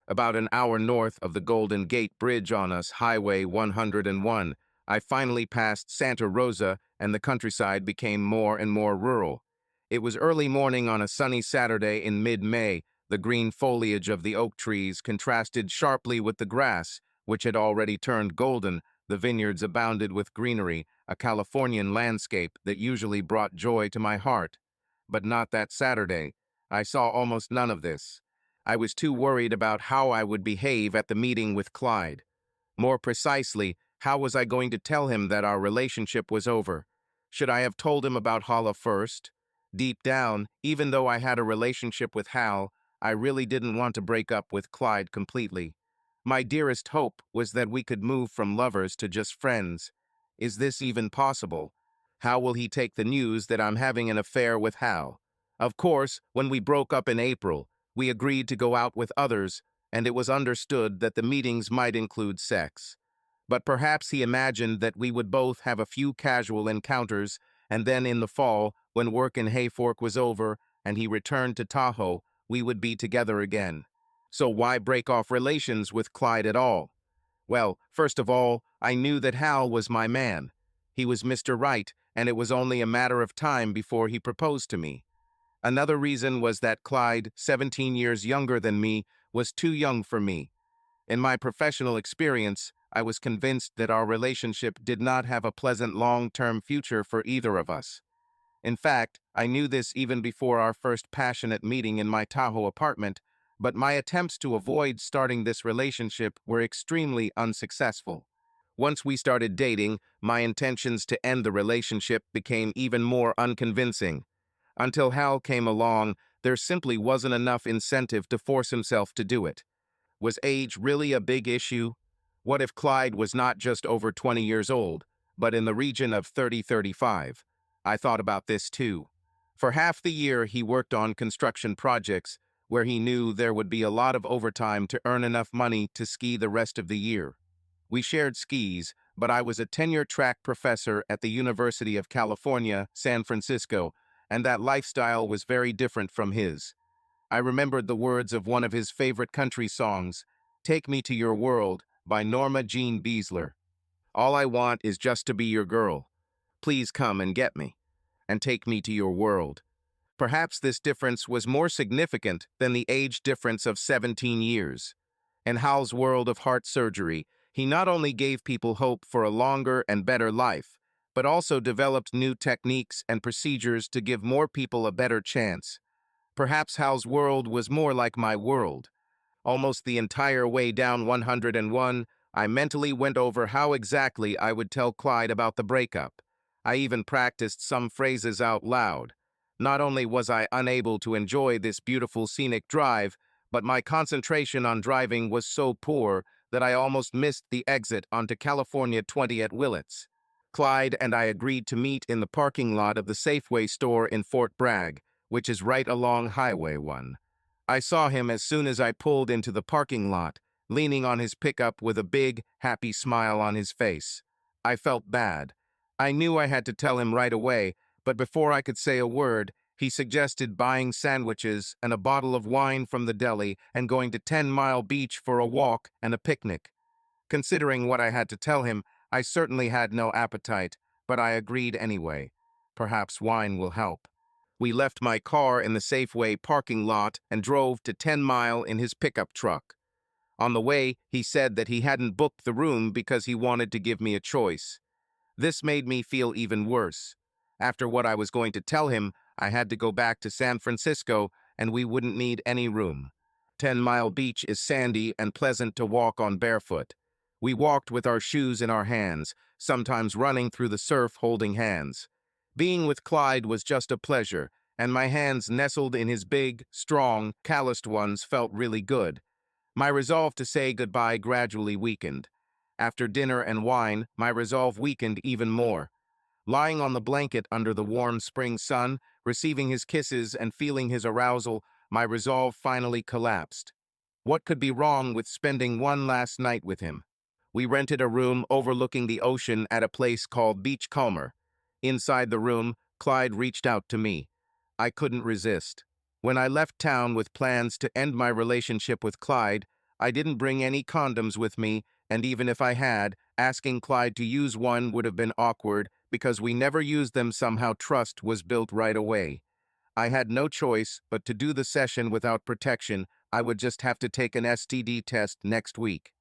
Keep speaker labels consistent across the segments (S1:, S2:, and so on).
S1: About an hour north of the Golden Gate Bridge on us Highway 101, I finally passed Santa Rosa and the countryside became more and more rural. It was early morning on a sunny Saturday in mid-May. The green foliage of the oak trees contrasted sharply with the grass, which had already turned golden. The vineyards abounded with greenery, a Californian landscape that usually brought joy to my heart. But not that Saturday. I saw almost none of this. I was too worried about how I would behave at the meeting with Clyde. More precisely, how was I going to tell him that our relationship was over? Should I have told him about Hala first? Deep down, even though I had a relationship with Hal, I really didn't want to break up with Clyde completely. My dearest hope was that we could move from lovers to just friends. Is this even possible? How will he take the news that I'm having an affair with Hal? Of course, when we broke up in April, we agreed to go out with others, and it was understood that the meetings might include sex. But perhaps he imagined that we would both have a few casual encounters, and then in the fall, when work in Hayfork was over and he returned to Tahoe, we would be together again. So why break off relations with Clyde at all? Well, first of all, I knew that Hal was my man. He was Mr. Right, and it was only a matter of time before he proposed to me. Another reason was that Clyde, 17 years younger than me, was too young for me. In my professional experience, I was convinced that our relationship did not have a pleasant long-term future for either of us. In fact, I knew this even before our first passionate meeting in my Tahoe apartment, but my attempts to avoid starting this relationship were extremely unsuccessful. Once we started dating, my intentions to end the relationship became even more unconvincing. Until Hal came along, there simply wasn't enough incentive to force himself to do it. Was age really a big issue? What if Clyde was not just over 20 years old, but in the region of 30-35? I thought about this too. For half the year, he worked on construction projects where he knew there would be a lot of overtime to earn enough money to ski the rest of the year. We shared skis, but I was a tenure-track professor at the University of California, San Francisco, and that lifestyle was very different from his. I remembered the words of one of his favorite country songs, "Take Me to Your World" by Norma Jean Beasler. All I want is just to be your girl. Please come and get me, and take me to your world. Perhaps this difference was more significant than the age difference of 17 years. In Hal's world of heart surgery, he not only gave people hope for a longer and better life, but also developed new techniques and procedures to give more people a better chance. Perhaps Hal's world was more like my world. Almost the entire way down 101, I mentally went over how exactly I would tell Clyde about the breakup. I even practiced some phrases out loud. Not only was I unable to enjoy this beautiful scenic drive, but my concentration on driving was so poor that I almost missed the exit onto California 20 at Willits. Clyde and I agreed to meet in the parking lot of the Safeway store in Fort Bragg, which is right along Highway 1. I saw him as soon as I pulled into the parking lot, leaning on his pickup with a big, happy smile on his face. I felt bad. I knew I had to tell him right away, but before I could say a word, he suggested buying sandwiches and a bottle of wine from the deli and going to 10 Mile Beach for a walk and a picnic. Considering what I had to tell him, I certainly had no appetite, but I agreed anyway. Perhaps wine will help. We left my car in the Safeway parking lot and drove to 10 Mile in his pickup truck. On the way, he said that he hadn't booked the room because he wanted to give me a choice. This made me feel even worse. After what I was going to tell him, I had to go back to San Francisco and we wouldn't need any room. 10 Mile Beach is sandy and pleasant to walk on barefoot. We walked with our shoes in our hands, sometimes running through the surf holding hands. Being with Clyde was just a pleasure, and my hands nestled in his big, strong, calloused ones felt really good. My resolve to say goodbye gradually weakened. After dinner and wine, my resolve weakened even more. Lying on the blanket under the warm spring sun, receiving his kisses and feeling his arousal, my resolve finally collapsed. What could be wrong with spending one last night with him? We rented a room overlooking the ocean at a place called Beach Calmer. Inside the room, Clyde reached out to me. I couldn't resist. When I left town with plans to end my relationship with Clyde, I didn't bring any condoms with me, and even if I had, asking Clyde to use one would have been awkward because we never used them. Somehow trust was built right away. I had no choice but to do the session without protection. I would just have to take an STD test next week.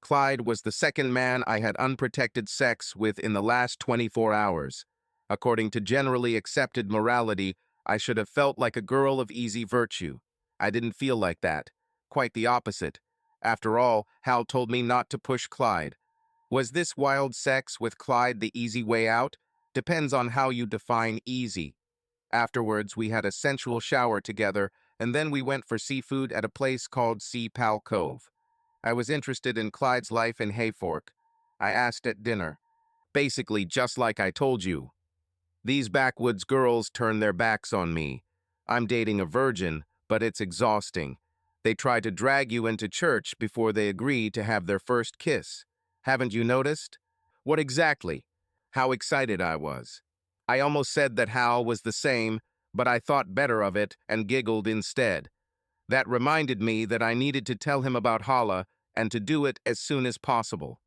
S1: Clyde was the second man I had unprotected sex with in the last 24 hours. According to generally accepted morality, I should have felt like a girl of easy virtue. I didn't feel like that. Quite the opposite. After all, Hal told me not to push Clyde. Was this wild sex with Clyde the easy way out? Depends on how you define easy. Afterwards, we had a sensual shower together, and then we went for seafood at a place called Sea Pal Cove. I was interested in Clyde's life in Hayfork. I asked at dinner. Basically, just like I told you. These backwoods girls turn their backs on me. I'm dating a virgin, but it's exhausting. They try to drag you into church before they agree to have their first kiss. Haven't you noticed? What exactly? How excited I was. I almost said that Hal was the same, but I thought better of it and giggled instead. That reminded me that I needed to tell him about Hala and to do it as soon as possible.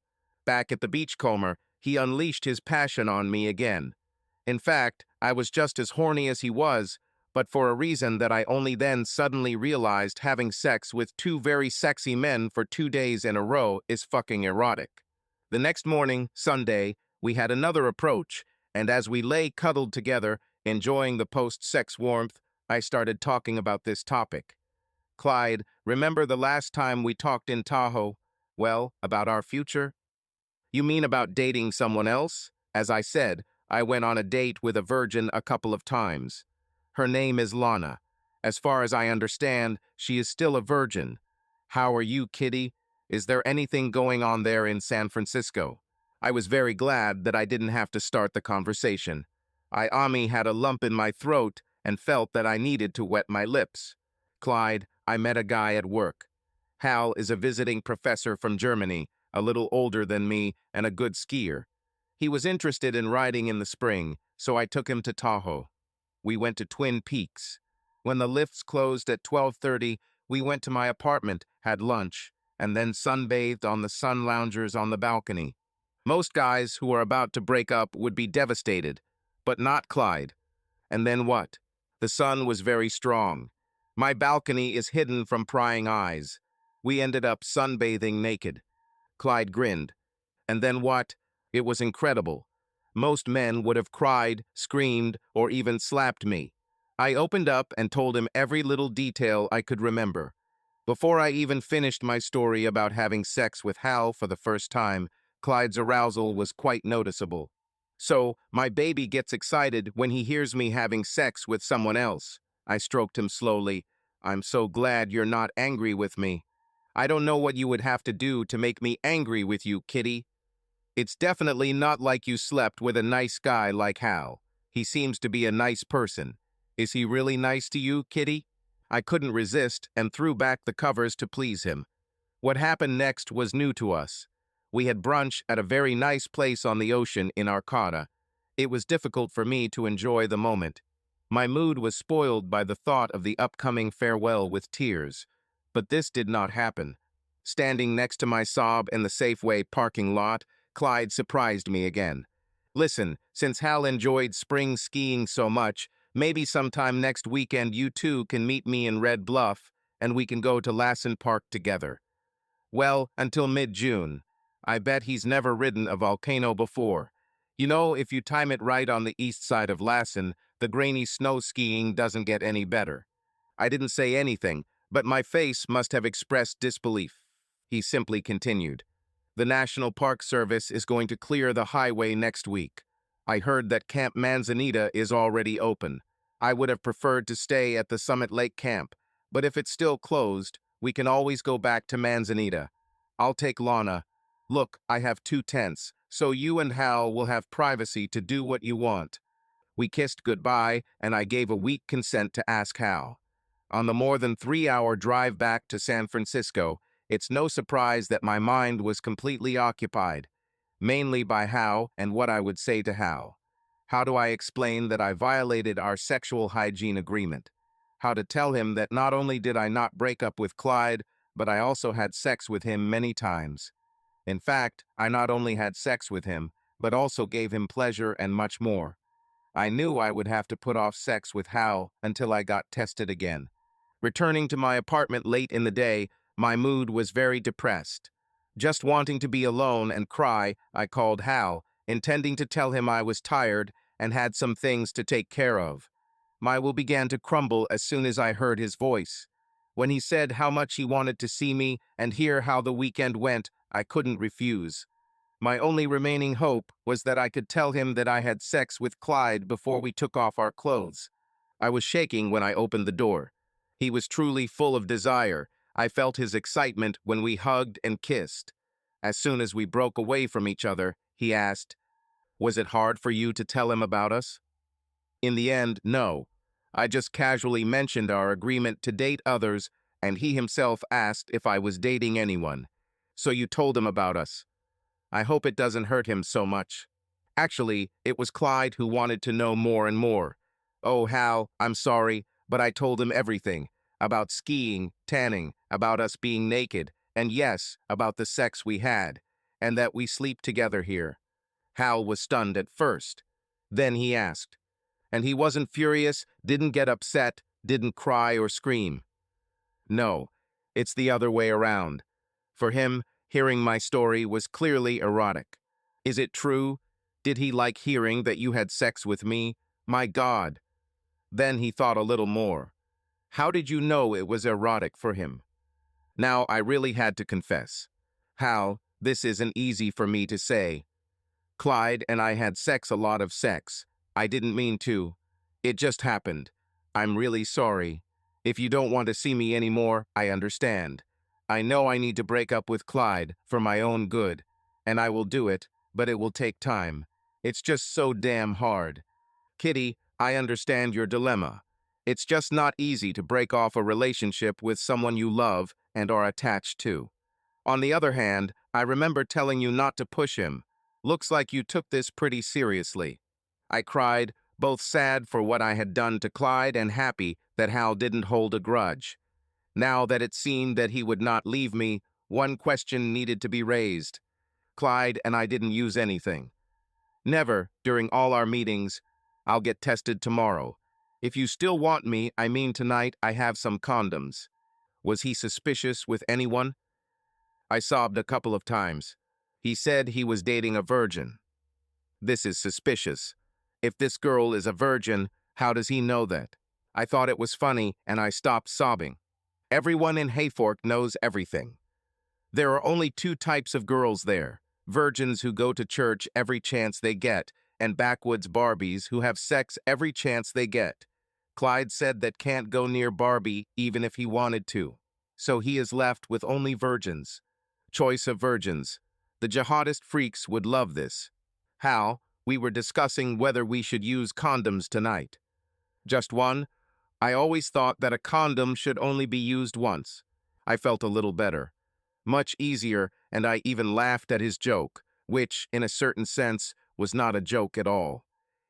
S1: Back at the beachcomber, he unleashed his passion on me again. In fact, I was just as horny as he was, but for a reason that I only then suddenly realized having sex with two very sexy men for 2 days in a row is fucking erotic. The next morning, Sunday, we had another approach, and as we lay cuddled together, enjoying the post-sex warmth, I started talking about this topic. Clyde, remember the last time we talked in Tahoe? Well, about our future? You mean about dating someone else? As I said, I went on a date with a virgin a couple of times. Her name is Lana. As far as I understand, she is still a virgin. How are you, Kitty? Is there anything going on there in San Francisco? I was very glad that I didn't have to start the conversation. Ami had a lump in my throat and felt that I needed to wet my lips. Clyde, I met a guy at work. Hal is a visiting professor from Germany, a little older than me and a good skier. He was interested in riding in the spring, so I took him to Tahoe. We went to Twin Peaks. When the lifts closed at 12:30, we went to my apartment, had lunch, and then sunbathed on the sun loungers on the balcony. Most guys who are about to break up would be devastated, but not Clyde. And then what? The sun was very strong. My balcony is hidden from prying eyes. We ended up sunbathing naked. Clyde grinned. And then what? It was incredible. Most men would have cried, screamed, or even slapped me. I opened up and told him every little detail I could remember. Before I even finished my story about having sex with Hal for the first time, Clyde's arousal was quite noticeable. So, my baby gets excited when he hears me having sex with someone else. I stroked him slowly. I'm so glad you're not angry with me. I don't know what you would have to do to make me angry with you, Kitty. It's definitely not like you slept with a nice guy like Hal. He seems to be a nice person. Is he really nice to you, Kitty? I couldn't resist and threw back the covers to please him. What happened next was new to us. We had brunch at a very nice place on the ocean in Arcata. It was difficult for me to enjoy the moment. My mood was spoiled by the thought of the upcoming farewell with tears. But this did not happen. Standing next to my Saab in the Safeway parking lot, Clyde surprised me again. Listen, since Hal enjoyed spring skiing so much, maybe sometime next weekend you two can meet me in Red Bluff, and we can go to Lassen Park together. Well, until mid-June. I bet he's never ridden a volcano before. You know, if you time it right on the east side of Lassen, the grainy snow skiing doesn't get any better. I didn't say anything, but my face must have expressed disbelief. He simply continued. The National Park Service is going to clear the highway next week. I heard that Camp Manzanita is already open. I would have preferred to stay at the Summit Lake Camp, but if it's still closed, we can always go back to Manzanita. I'll take Lana. Look, I have 2 tents, so you and Hal will have privacy to do what you want. We kissed goodbye, and I gave a weak consent to ask Hal. On the more than 3-hour drive back to San Francisco, it's no surprise that my mind was completely occupied, mainly by how and what I would say to Hal. How do I explain that I violated our sexual hygiene agreement? How to tell him that not only did I not break up with Clyde, but I also had sex with him many times. In fact, I not only had sex with him, but also gave him pleasure and much more. I knew I would have to put off sex with Hal until I got tested again. Returning to my apartment late in the day, my mood was very depressed. Just wanting to be alone and cry, I called Hal, intending to tell him I was tired and had some things to take care of. My will began to crumble as soon as I heard his voice. When he said how much he wanted to see me and hear how the weekend went, I couldn't refuse. My only remaining hope was that I could tell him that I had sex with Clyde before we took off our clothes. I was shaking when I opened the door. He was truly full of desire. I felt his excitement when we hugged and kissed. As soon as we broke away from each other, he asked, "Was it hard for you to tell him about us?" In the end, no. I just casually mentioned our agreement to date others, and he himself asked if I was dating anyone. "So you told him about us. I hope it doesn't hurt him so much." Actually, it was Clyde who wanted to know more and more. "Oh, Hal, I'm sorry, but I told him everything. About skiing, tanning, about us being naked, and yes, about the sex we had, and that we sleep together here." Hal was stunned at first. Then he asked. And he wasn't furious, didn't get upset, didn't cry or scream. No, it's the other way around. For him, hearing my story was clearly erotic. "Is it true? Did he like hearing that you had sex with me? My God." Then he thought a little more. "How did you know it was erotic for him?" Now I really had to confess. "Hal, this isn't easy for me to say. Clyde and I had sex, a lot of sex. I didn't mean to. It just happened. I'm really sorry. If you don't want to see me anymore, I understand. I know I need to break up with Clyde for my own good, and I will do it, but it will take time. It's just so damn hard. Kitty, I understand your dilemma. It's just not easy to break off a relationship with someone you love and are attached to. On the other hand, I remember telling you not to push him. Looks like you took this pretty seriously." I cried, both sad for what I had done to Clyde and happy that Hal didn't hold a grudge. Now that it seemed that he would not leave me, one question needed to be raised. Clyde and I didn't use anything. Never, during all our meetings. I'll get tested tomorrow. If you still want me, I mean tonight, I have some condoms. Was he suspicious with anyone? I sobbed a couple of times. He said he was dating a virgin. This is suspicious. If this girl is a virgin, how does he know that? I thought it was funny, and I stopped sobbing. Everyone in Hayfork knows everything. There are only two types of girls there: virgins who go to church every chance they get, and backwoods Barbies who have sex every chance they get. Clyde said that can't go near Barbie even if he wanted to. So he is left with only virgins. Choice of virgins. The jihadist freaks would love this. Hal, we were discussing whether we should use condoms tonight. Just one? I always thought that a condom should only be used once. I felt a little better. Much easier, and I even laughed at his joke, which, in a certain sense, was not a joke at all.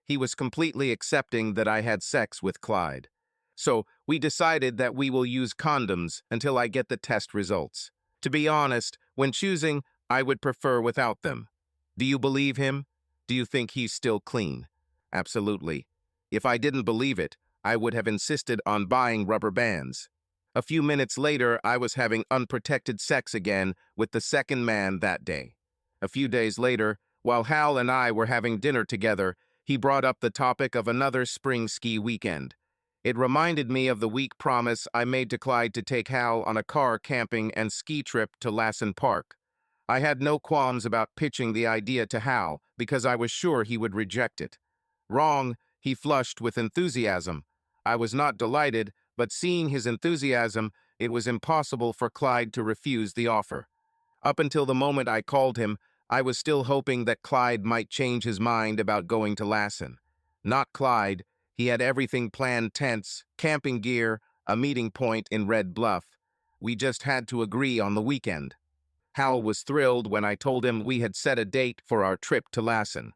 S1: He was completely accepting that I had sex with Clyde. So we decided that we will use condoms until I get the test results. To be honest, when choosing, I would prefer without them. Do you believe him? Do you think he's still clean? Absolutely. If I didn't believe it, I would have insisted on buying rubber bands. A few minutes later, I was having unprotected sex again with the second man that day. A few days later, while Hal and I were having dinner together, he brought up the topic of another spring ski weekend. It reminded me of the weak promise I made to Clyde to take Hal on a car camping and ski trip to Lassen Park. I had no qualms about pitching the idea to Hal because I was sure he would reject it. Wrong, he flushed with enthusiasm. I was not delighted, but seeing his enthusiasm, it was impossible for Clyde to refuse the offer. Up until the moment I called him, I was still hoping that Clyde might change his mind about going to Lassen. Not Clyde. He had everything planned: tents, camping gear, a meeting point in Red Bluff. We just had to agree on the weekend. Hal was thrilled when I told him we had set a date for our trip to Lassen.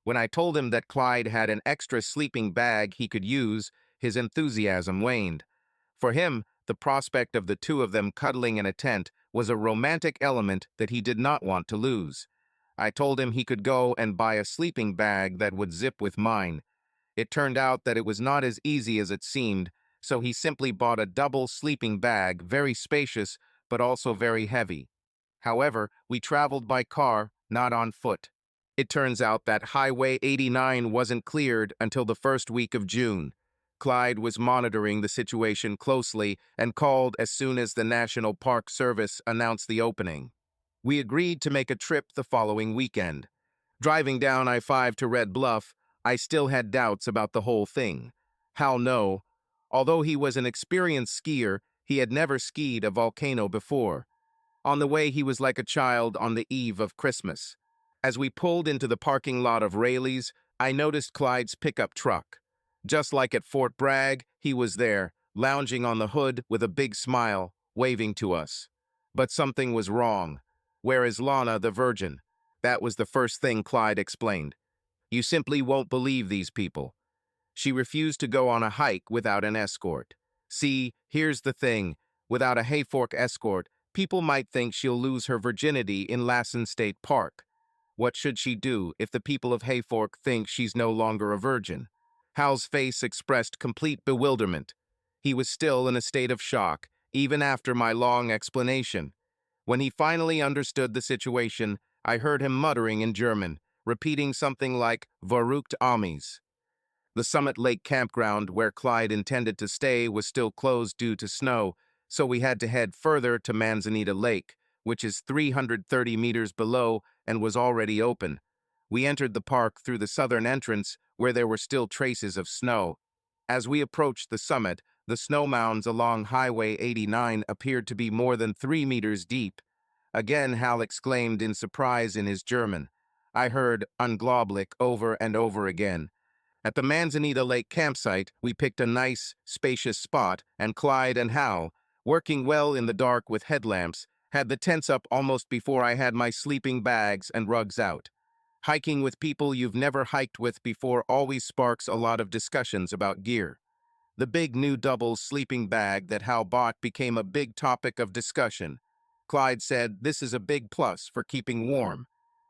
S1: When I told him that Clyde had an extra sleeping bag he could use, his enthusiasm waned. For him, The prospect of the two of them cuddling in a tent was a romantic element that he did not want to lose. I told him he could go and buy a sleeping bag that would zip with mine. It turned out that it was not as easy as it seemed, so he simply bought a double sleeping bag, very spacious, but also very heavy. However, we traveled by car, not on foot. It turns out that Highway 89 wasn't cleared until the first week of June. Clyde was monitoring the situation closely and called as soon as the National Park Service announced the opening. We agreed to make a trip the following weekend. Driving down I-5 to Red Bluff, I still had doubts about the whole thing. Hal no. Although he was an experienced skier, he had never skied a volcano before. On the way, he was like a child on the eve of Christmas. As we pulled into the parking lot of Rayleigh's, I noticed Clyde's pickup truck. Just like at Fort Bragg, he was there, lounging on the hood with a big smile, waving to us. But something was wrong. Where is Lana, the virgin? That was the first thing Clyde explained. You simply won't believe these people. She refused to go on a hike without an escort. See, here's the thing. Without a Hayfork escort, people might think she'll lose her virginity in Lassen State Park. What should she do if the people of Hayfork think she's no longer a virgin? Hal's face expressed complete bewilderment. He was still in a state of shock, even after my long explanation. When he finally understood the situation, I heard him muttering in German, repeating something like "Verrückt Amis." The Summit Lake campground where Clyde intended to stay was still closed due to snow, so we had to head further to Manzanita Lake, which is 330 meters below and was already open. We entered the park through the southern entrance where there were still traces of snow. As we approached the summit, the snow mounds along Highway 89 appeared to be more than 3 meters deep. Again, Hal exclaimed in surprise in his German. I heard "unglaublich" over and over again. At the Manzanita Lake campsite, we picked a nice, spacious spot, and Clyde and Hal, working well in the dark with headlamps, had the tents up almost before I had my sleeping bags and rugs out. Hiking with people you've never hiked with before always sparks a lot of discussions about gear. The big new double sleeping bag that Hal bought became a big topic of discussion. Clyde said this is a big plus for keeping warm.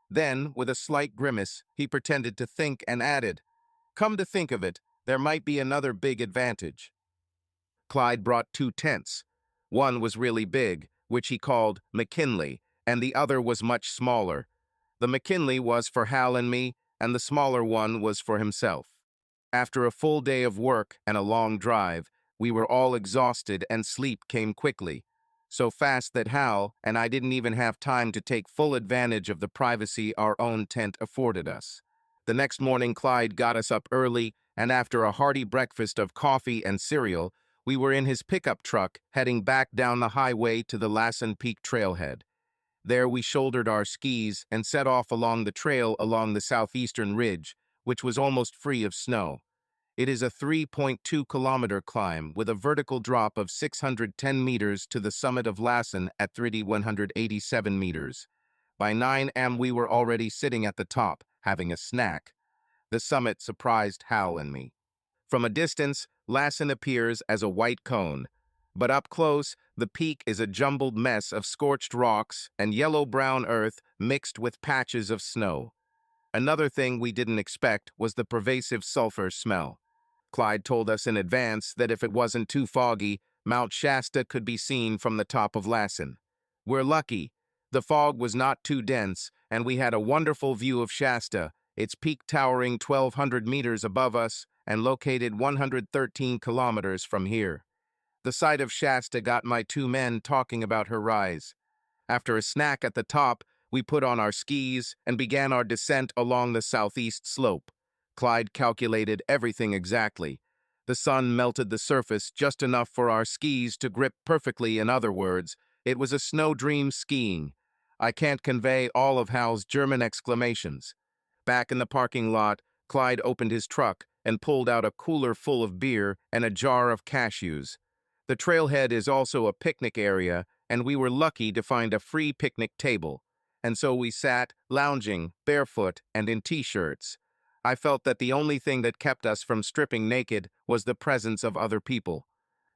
S1: Then, with a slight grimace, he pretended to think and added, come to think of it, there might be another big advantage. Clyde brought two tents. One was really big, which he called McKinley, and the other was much smaller. The McKinley was for Hal and me, and the smaller one was for himself. After a full day of work and a long drive, we were all exhausted and sleep came quickly. So fast that Hal and I didn't even have time to take full advantage of the privacy our own tent afforded us. The next morning, Clyde got us up early, and after a hearty breakfast of coffee and cereal, we were in his pickup truck heading back down the highway to the Lassen Peak trailhead. There we shouldered our skis and set off along the trail along the southeastern ridge, which was almost free of snow. It is a 3.2-kilometer climb with a vertical drop of 610 meters to the summit of Lassen at 3,187 meters. By 9 a.m. we were already sitting at the top, having a snack. The summit surprised Hal and me. From a distance, Lassen appears as a white cone, but up close, the peak is a jumbled mess of scorched rocks and yellow-brown earth mixed with patches of snow. Another thing we didn't expect was the pervasive sulfur smell. Clyde told us in advance that if it wasn't too foggy, Mount Shasta could be seen from the top of Lassen. We're lucky. The fog was not too dense, and we had a wonderful view of Shasta, its peak towering 1,200 meters above us and located 113 kilometers from here. The sight of Shasta got my two men talking about her rise. After a snack at the top, we put on our skis and began our descent along the southeast slope. Clyde calculated everything exactly. The sun melted the surface just enough for our skis to grip perfectly. In other words, it was a snow dream skiing. I can't convey all of Hal's German exclamations. Back in the parking lot, Clyde opened his truck and pulled out a cooler full of beer and a jar of cashews. The trailhead is also a picnic area, and we were lucky to find a free picnic table. And so we sat, lounging, barefoot, and in t-shirts. I felt that the only thing that kept us from stripping naked was the presence of other people.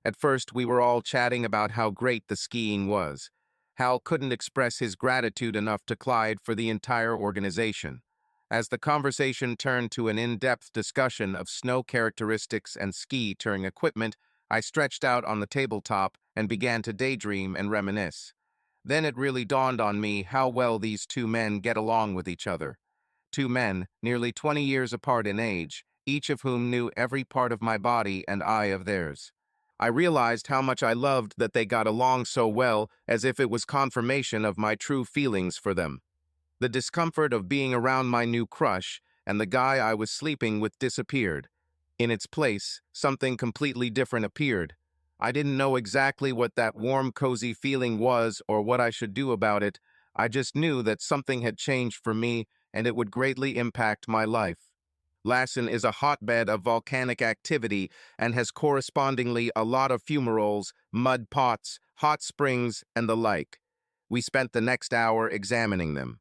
S1: At first, we were all chatting about how great the skiing was. Hal couldn't express his gratitude enough to Clyde for the entire organization. As the conversation turned to an in-depth discussion of snow characteristics and ski touring equipment, I stretched out on the tabletop and began to daydream and reminisce. Then it really dawned on me how well these two men get along with each other. Two men, nearly 20 years apart in age, each of whom knew every part of my body and I of theirs. I realized how much I loved that they got along so well, as if it was confirmation of my true feelings for them. The discomfort of being around my new crush and the guy I was sleeping with disappeared. In its place, something completely different appeared. I didn't know exactly what that warm, cozy feeling was or what I should do about it. I just knew that something had changed for me and it would greatly impact my life. Lassen is a hotbed of volcanic activity and has correspondingly a lot of fumaroles, mud pots, hot springs, and the like. We spent the next hour examining them.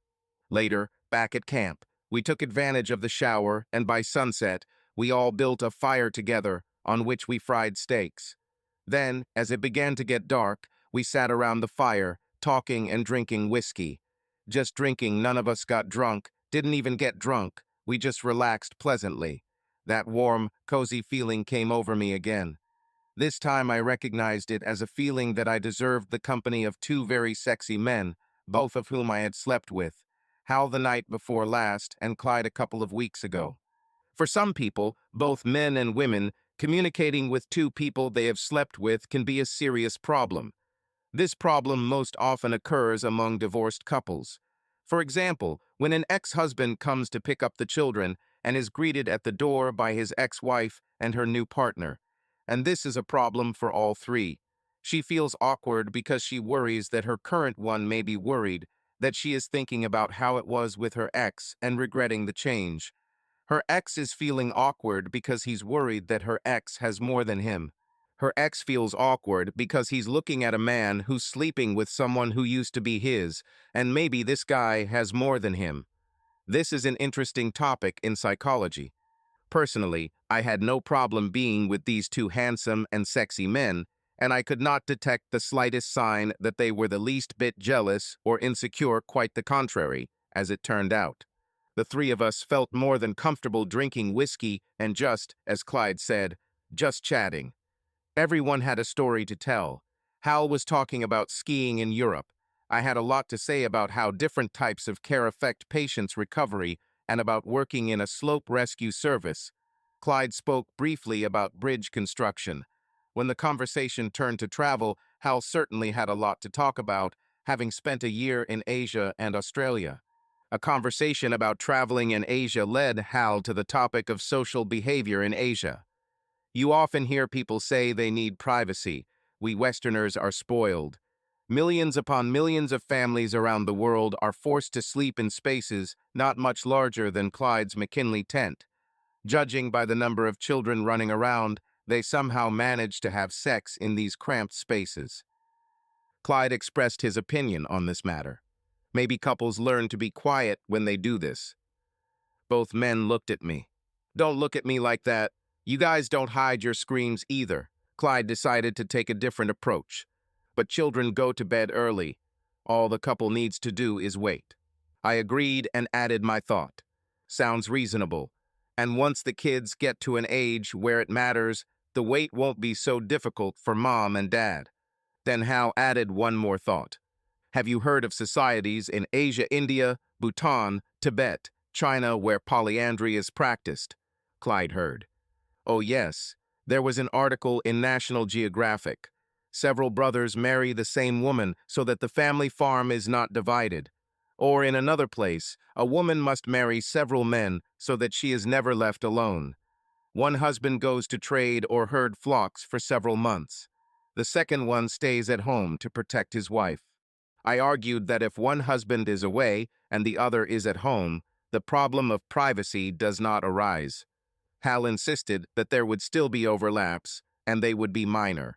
S1: Later, back at camp, we took advantage of the shower, and by sunset, we all built a fire together on which we fried steaks. Then, as it began to get dark, we sat around the fire, talking and drinking whiskey. Just drinking, none of us got drunk, didn't even get drunk, we just relaxed pleasantly. That warm, cozy feeling came over me again. This time I recognized it as a feeling that I deserved the company of two very sexy men, both of whom I had slept with. Hal the night before last, and Clyde a couple of weeks ago. For some people, both men and women, communicating with two people they have slept with can be a serious problem. This problem most often occurs among divorced couples. For example, when an ex-husband comes to pick up the children and is greeted at the door by his ex-wife and her new partner. And this is a problem for all three. She feels awkward because she worries that her current one may be worried, that she is thinking about how it was with her ex and regretting the change. Her ex is feeling awkward because he's worried that her ex has more than him. Her ex feels awkward because he's looking at a man who's sleeping with someone who used to be his, and maybe this guy has more than him. This is an interesting topic in psychology. Personally, I had no problem being with these two handsome and sexy men, and I could not detect the slightest sign that they were the least bit jealous or insecure, quite the contrary, as it turned out. The three of us felt more than comfortable drinking whiskey and just, as Clyde said, just chatting. Everyone had a story to tell. Hal was talking about skiing in Europe. I had a lot to say about how different types of care affect patients' recovery and about working in a slope rescue service. Clyde spoke briefly about bridge construction. When the conversation turned to travel, Hal certainly had a lot to talk about, having spent a year in Asia and Australia. A conversation about traveling in Asia led Hal to the topic of social behavior in Asia. You often hear people say they need privacy. We Westerners are spoiled. Millions upon millions of families around the world are forced to sleep in spaces not much larger than Clyde's McKinley tent. Judging by the number of children running around, they somehow manage to have sex in these cramped spaces. Clyde expressed his opinion on this matter. Maybe couples learn to be quiet when they do this. Both men looked at me. Don't look at me like that. You guys don't hide your screams either. Clyde decided to take a different approach. But children go to bed early. All the couple needs to do is wait. I agreed and added my thought. Sounds reasonable. And once the kids get to an age where it matters, the wait won't be so difficult for mom and dad. Then Hal added one more thought. Have you heard of societies in Asia, India, Bhutan, Tibet, China where polyandry is practiced? Clyde heard. Oh yes, there was an article in National Geographic. Several brothers marry the same woman so that the family farm is not divided. Or in another place, a woman must marry several men so that she is never left alone. One husband goes to trade or herd flocks for several months. The second one stays at home to protect his wife. I argued that if one husband is away and the other is at home, the problem of privacy does not arise. Hal insisted that there would still be overlaps, and they would be minor.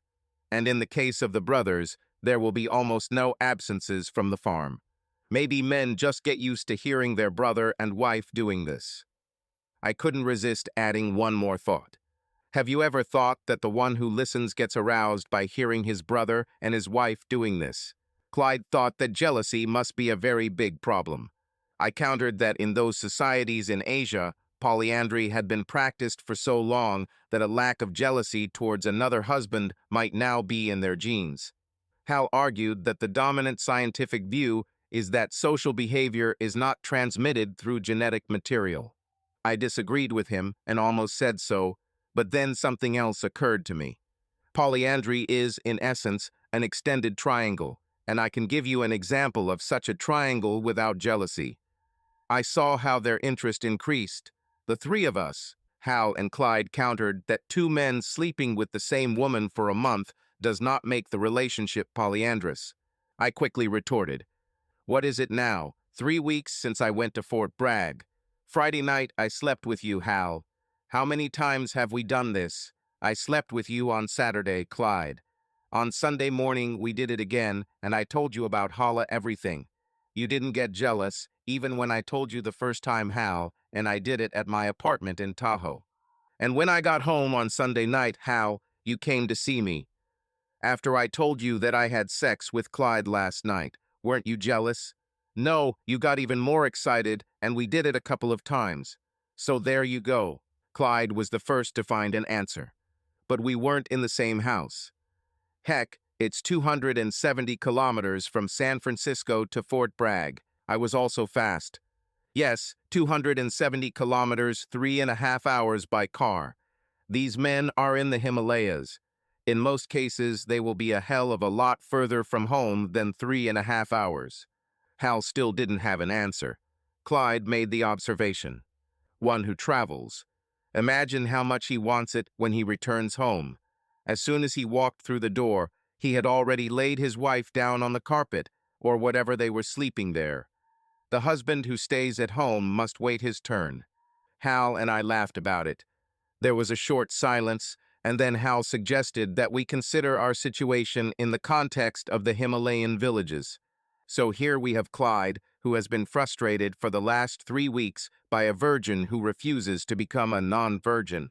S1: And in the case of the brothers, there will be almost no absences from the farm. Maybe men just get used to hearing their brother and wife doing this. I couldn't resist adding one more thought. Have you ever thought that the one who listens gets aroused by hearing his brother and his wife doing this? Clyde thought that jealousy must be a very big problem. I countered that in those societies in Asia, polyandry had been practiced for so long that a lack of jealousy towards another husband might now be in their genes. Hal argued that the dominant scientific view is that social behavior is not transmitted through genetic material. I disagreed with him and almost said so, but then something else occurred to me. Polyandry is, in essence, an extended triangle, and I can give you an example of such a triangle without jealousy. I saw how their interest increased. The three of us, Hal and Clyde, countered that two men sleeping with the same woman for a month does not make the relationship polyandrous. I quickly retorted, "What is it now? 3 weeks since I went to Fort Bragg. Friday night I slept with you, Hal. How many times have we done this? I slept with you on Saturday, Clyde. On Sunday morning we did it again, and I told you about Holla everything. You didn't get jealous, even when I told you the first time, Hal, and I did it at my apartment in Tahoe. And when I got home on Sunday night, Hal, you came to see me. After I told you that I had sex with Clyde last night, weren't you jealous? No, you got even more excited, and we did it a couple of times. So there you go." Clyde was the first to find an answer. "But we weren't in the same house. Heck, it's 270 kilometers from San Francisco to Fort Bragg. I was also fast. Yes, 270 kilometers, 3.5 hours by car. These men are in the Himalayas. In most cases, they will be a hell of a lot further from home than 3.5 hours." Hal still didn't have an answer. Clyde made the observation. "One who travels. Imagine how much he wants it when he returns home." As soon as he walked through the door, he had already laid his wife down on the carpet, or whatever they were sleeping there. The husband who stays at home must wait his turn. Hal and I laughed about it. There was a short silence, and then Hal suggested that we consider our situation in the context of the Himalayan villages. So here we have Clyde, who has been frustrated for the last 3 weeks by a virgin who refuses to become a non-virgin.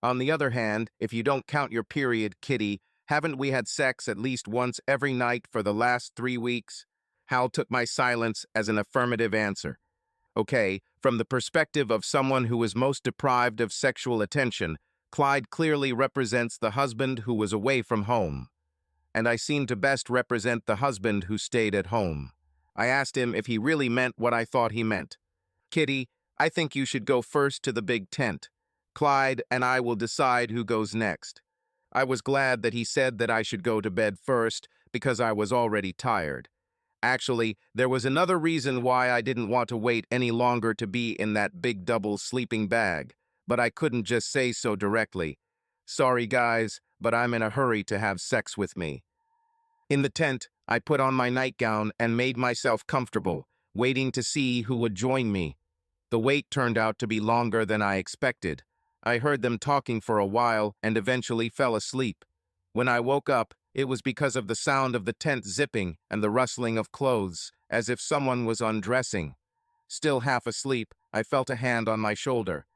S1: On the other hand, if you don't count your period, Kitty, haven't we had sex at least once every night for the last 3 weeks? Hal took my silence as an affirmative answer. Okay, from the perspective of someone who is most deprived of sexual attention, Clyde clearly represents the husband who was away from home. And I seem to best represent the husband who stayed at home. I asked him if he really meant what I thought he meant. "Kitty, I think you should go first to the big tent. Clyde and I will decide who goes next." I was glad that he said that I should go to bed first because I was already tired. Actually, there was another reason why I didn't want to wait any longer to be in that big double sleeping bag, but I couldn't just say so directly. "Sorry, guys, but I'm in a hurry to have sex with me." In the tent, I put on my nightgown and made myself comfortable, waiting to see who would join me. The wait turned out to be longer than I expected. I heard them talking for a while and eventually fell asleep. When I woke up, it was because of the sound of the tent zipping and the rustling of clothes, as if someone was undressing. Still half asleep, I felt a hand on my shoulder.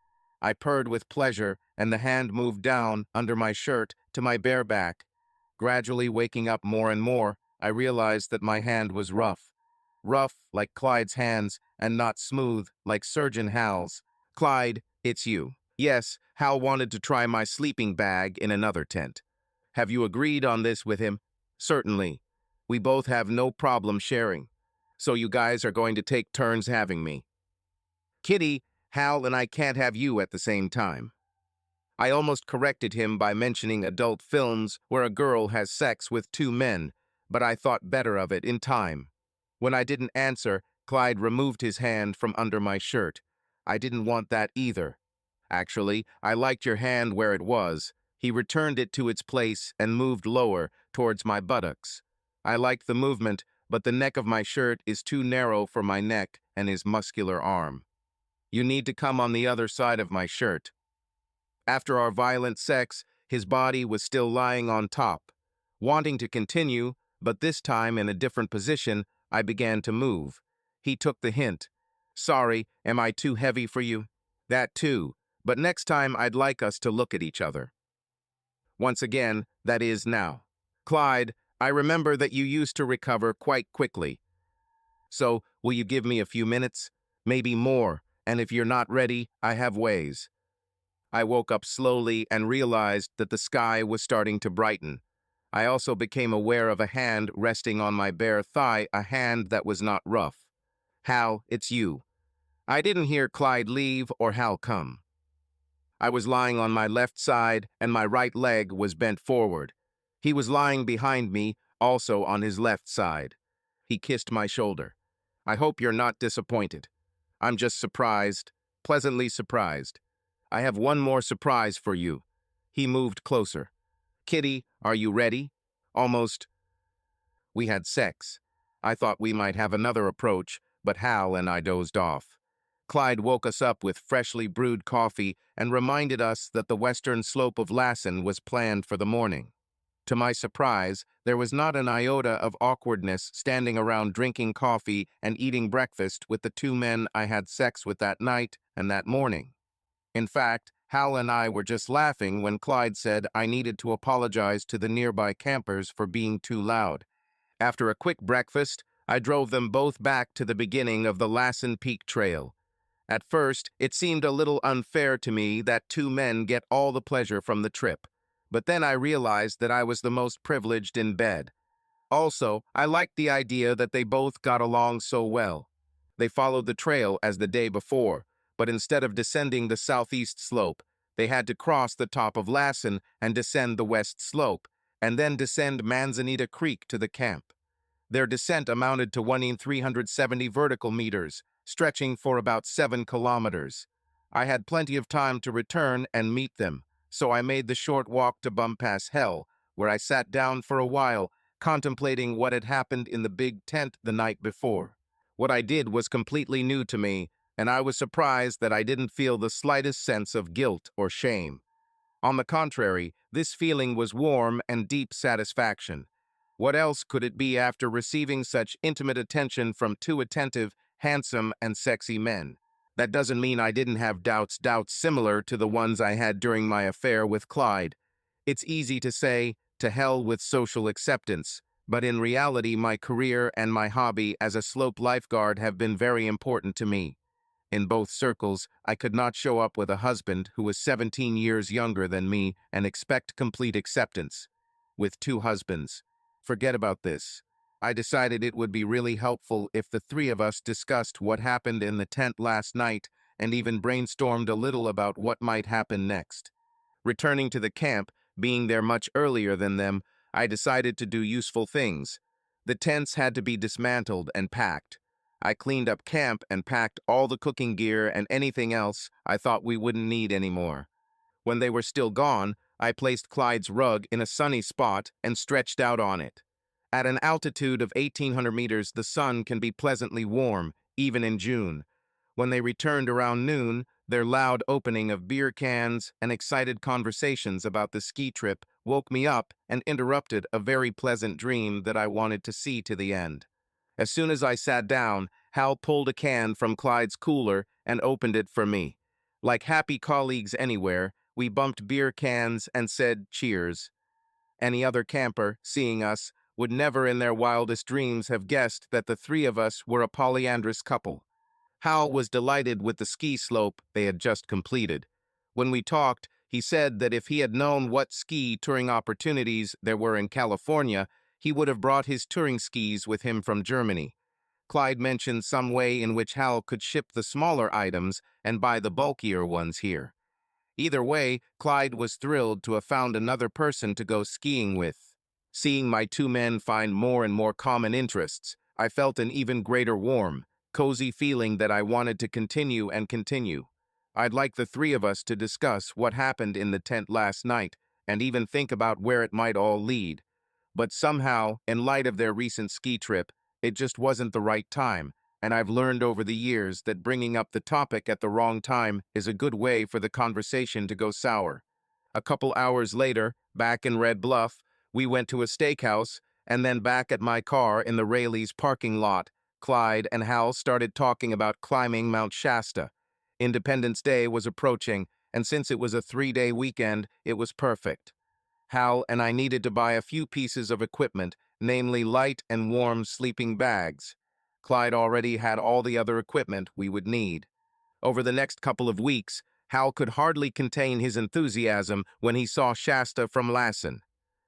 S1: I purred with pleasure, and the hand moved down under my shirt to my bare back. Gradually waking up more and more, I realized that my hand was rough. Rough like Clyde's hands, and not smooth like Surgeon Hal's. "Clyde, it's you." Yes, Hal wanted to try my sleeping bag in another tent. "Have you agreed on this with him?" "Certainly. We both have no problem sharing. So you guys are going to take turns having me." "Kitty, Hal and I can't have you at the same time." I almost corrected him by mentioning adult films where a girl has sex with two men, but I thought better of it in time. When I didn't answer, Clyde removed his hand from under my shirt. I didn't want that either. "Actually, I liked your hand where it was." He returned it to its place and moved lower, towards my buttocks. I liked the movement, but the neck of my shirt is too narrow for my neck and his muscular arm. "You need to come on the other side of my shirt." After our violent sex, his body was still lying on top. Wanting to continue, but this time in a different position, I began to move. He took the hint. "Sorry, am I too heavy for you?" "That too, But next time I'd like us to look at each other. Once again, that is now. Clyde, I remember that you used to recover quite quickly. So, will you give me a few minutes? Maybe more, and if you're not ready, I have ways. I woke up slowly and realized that the sky was starting to brighten. I also became aware of a hand resting on my bare thigh, a hand that was not rough. Hal, it's you. I didn't hear Clyde leave or Hal come. I was lying on my left side and my right leg was bent forward. He was lying behind me, also on his left side. He kissed my shoulder. I hope you're not disappointed. I'm just surprised, pleasantly surprised. I have one more surprise for you. He moved closer. Kitty, are you ready? Almost. We had sex. I thought we might have another approach, but Hal and I dozed off. Clyde woke us up with freshly brewed coffee and reminded us that the western slope of Lassen was planned for the morning. To my surprise, there was not an iota of awkwardness standing around drinking coffee and eating breakfast with the two men I had sex with that night and that morning. In fact, Hal and I were just laughing when Clyde said I needed to apologize to the nearby campers for being too loud. After a quick breakfast, I drove them both back to the beginning of the Lassen Peak Trail. At first, it seemed a little unfair to me that two men get all the pleasure from the trip. But then I realized that I was the most privileged in bed. Also, I liked the idea that they both got along so well. They followed the trail as the day before, but instead of descending the southeast slope, they had to cross the top of Lassen and descend the west slope, and then descend Manzanita Creek to the camp. Their descent amounted to 1,370 vertical meters, stretching for about 7 kilometers. I had plenty of time to return and meet them, so I made the short walk to Bumpass Hell, where I sat down for a while, contemplating what had happened in the big tent the night before. What I did was completely new to me, and I was surprised that I didn't feel the slightest sense of guilt or shame. On the contrary, this feeling was warm and deep satisfaction. What else could it be after receiving such intimate attention from two attentive, handsome, and sexy men? That doesn't mean I didn't have doubts similar to the ones I had during my affair with Clyde. It's easy to say, to hell with social acceptance, but in reality my career and my hobby as a slope lifeguard have been very important to me. In both circles, I could not show up with a husband who was 17 years younger than me and expect complete acceptance. With two husbands. Forget about this. I decided it would be really helpful if the three of us discussed what happened in the tent last night and even brainstormed a little about what might happen next. Returning to the camp, being there much earlier than them, I decided to do useful things. The tents had to be dismantled and packed. I cleaned up camp and packed all the cooking gear and anything else I thought we wouldn't need anymore. When they were still gone, I placed Clyde's rug in a sunny spot and stretched out on it. At an altitude of 1,800 meters, the sun can be pleasantly warm, even in June. When they returned around noon, their loud opening of beer cans and excited conversations about the ski trip woke me up and interrupted a very pleasant dream that I wanted to see to the end. As soon as I sat down, Hal pulled a can from Clyde's cooler and opened it for me. Like happy colleagues anywhere, we bumped beer cans and said cheers. Any other camper, seeing us, would never in their wildest dreams have guessed that the three of us were a polyandrous couple. Hal was delighted with the ski slope they had just completed. When we talked, he said that if he had known what ski touring opportunities there were in California, he would have brought his touring skis with him from Germany. Clyde mentioned some way in which Hal could ship the smaller items and buy the bulkier ones here. Either way, Clyde was thrilled to have found another person to go skiing with. Seeing my two men find more and more common interests, I felt an even greater warm, cozy feeling that I wanted to continue and continue. I'd like the three of us to discuss what happened in the tent last night and even think about where it might all lead. But somehow, in light of their recent ski trip, it just wasn't the right time, and I've learned over the years that bringing up the topic at the wrong time is a good way for the conversation to go sour. A couple hours later, back in Red Bluff, we went to a steakhouse, and then back at my car in the Rayleigh's parking lot, Clyde and Hal started talking about climbing Mount Shasta. Independence Day was approaching, and since it was a 3-day weekend, it was perfect. Hal and I needed to buy a few pieces of equipment, namely light and warm sleeping bags. Clyde already had all the other equipment we would need. Over the next couple of weeks, Hal could hardly contain his enthusiasm when he saw Shasta from Lassen.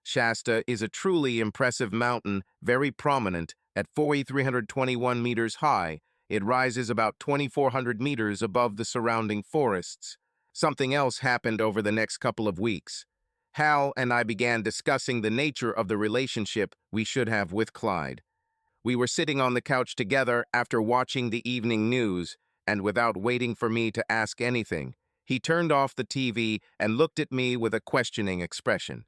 S1: Shasta is a truly impressive mountain, very prominent. At 4,321 meters high, it rises about 2,400 meters above the surrounding forests. Something else happened over the next couple of weeks. Hal and I began discussing the nature of the relationship we should have with Clyde. We were sitting on the couch together after watching the evening news, and without waiting for me to ask anything, he turned off the TV and looked at me with a questioning expression.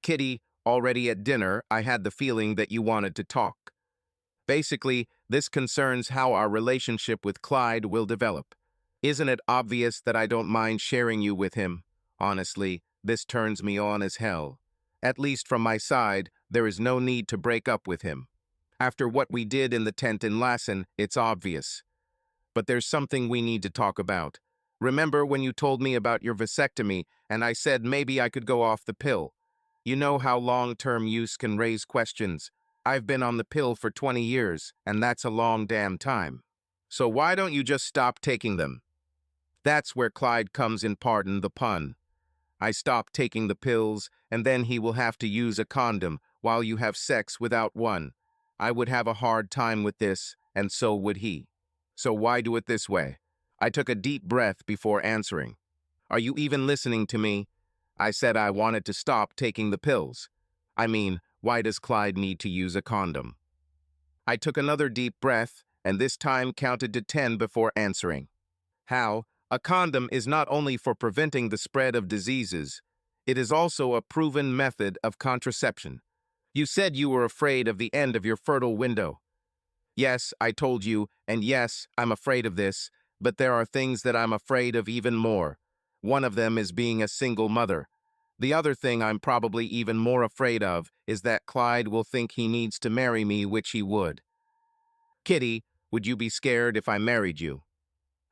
S1: Kitty, already at dinner, I had the feeling that you wanted to talk. Basically, this concerns how our relationship with Clyde will develop. Isn't it obvious that I don't mind sharing you with him? Honestly, this turns me on as hell. At least from my side, there is no need to break up with him. After what we did in the tent in Lassen, it's obvious. But there's something we need to talk about. Remember when you told me about your vasectomy and I said maybe I could go off the pill? You know how long-term use can raise questions. I've been on the pill for 20 years, and that's a long damn time. So why don't you just stop taking them? That's where Clyde comes in, pardon the pun. I stop taking the pills, and then he will have to use a condom while you have sex without one. I would have a hard time with this, and so would he. So why do it this way? I took a deep breath before answering. Are you even listening to me? I said I wanted to stop taking the pills. I mean, why does Clyde need to use a condom? I took another deep breath, and this time counted to 10 before answering. How? A condom is not only for preventing the spread of diseases, it is also a proven method of contraception. You said you were afraid of the end of your fertile window. Yes, I told you, and yes, I'm afraid of this, but there are things that I'm afraid of even more. One of them is being a single mother. The other thing I'm probably even more afraid of is that Clyde will think he needs to marry me, which he would. Kitty, would you be scared if I married you?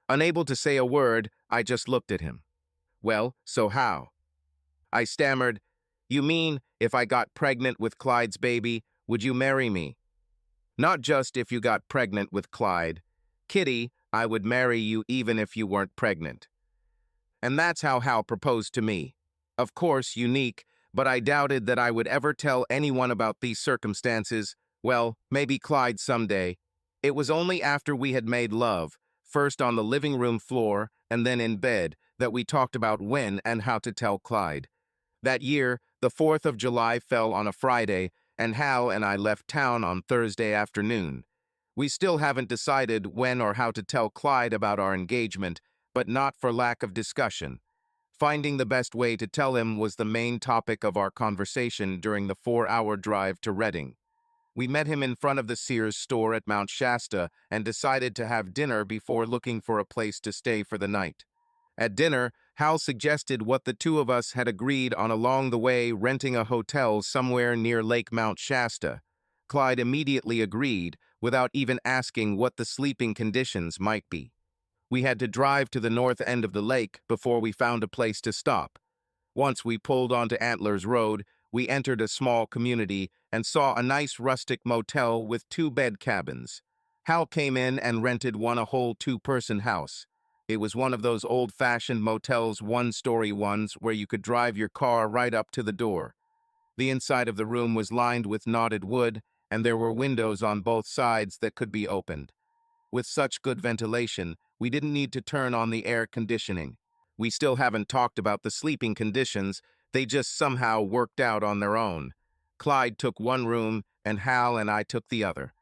S1: Unable to say a word, I just looked at him. Well, so how? I stammered, You mean, if I got pregnant with Clyde's baby, would you marry me? Not just if you got pregnant with Clyde. Kitty, I would marry you even if you weren't pregnant. And that's how Hal proposed to me. Of course, unique, but I doubted that I would ever tell anyone about these circumstances. Well, maybe Clyde someday. It was only after we had made love, first on the living room floor and then in bed, that we talked about when and how to tell Clyde. That year, the 4th of July fell on a Friday, and Hal and I left town on Thursday afternoon. We still haven't decided when or how to tell Clyde about our engagement, but not for lack of discussion. Finding the best way to tell him was the main topic of our conversation during the 4-hour drive to Reading. We met him in front of the Sears store at Mount Shasta and decided to have dinner before looking for a place to stay for the night. At dinner, Hal suggested what the two of us had agreed on along the way, renting a hotel somewhere near Lake Mount Shasta. Clyde immediately agreed, without even asking what the sleeping conditions might be. We had to drive to the north end of the lake before we found a place to stop. Once we pulled onto Antlers Road, we entered a small community and saw a nice rustic motel with 2 bed cabins. Hal came in and rented one, a whole 2-person house. It was one of those old-fashioned motels, 1-story ones where you could drive your car right up to the door. The inside of the room was lined with knotted wood, and there were windows on both sides that could be opened. With such good ventilation, we didn't need to turn on the air conditioning. We still haven't talked about the sleeping conditions, they just somehow worked out on their own. Clyde took one room, and Hal and I took the other.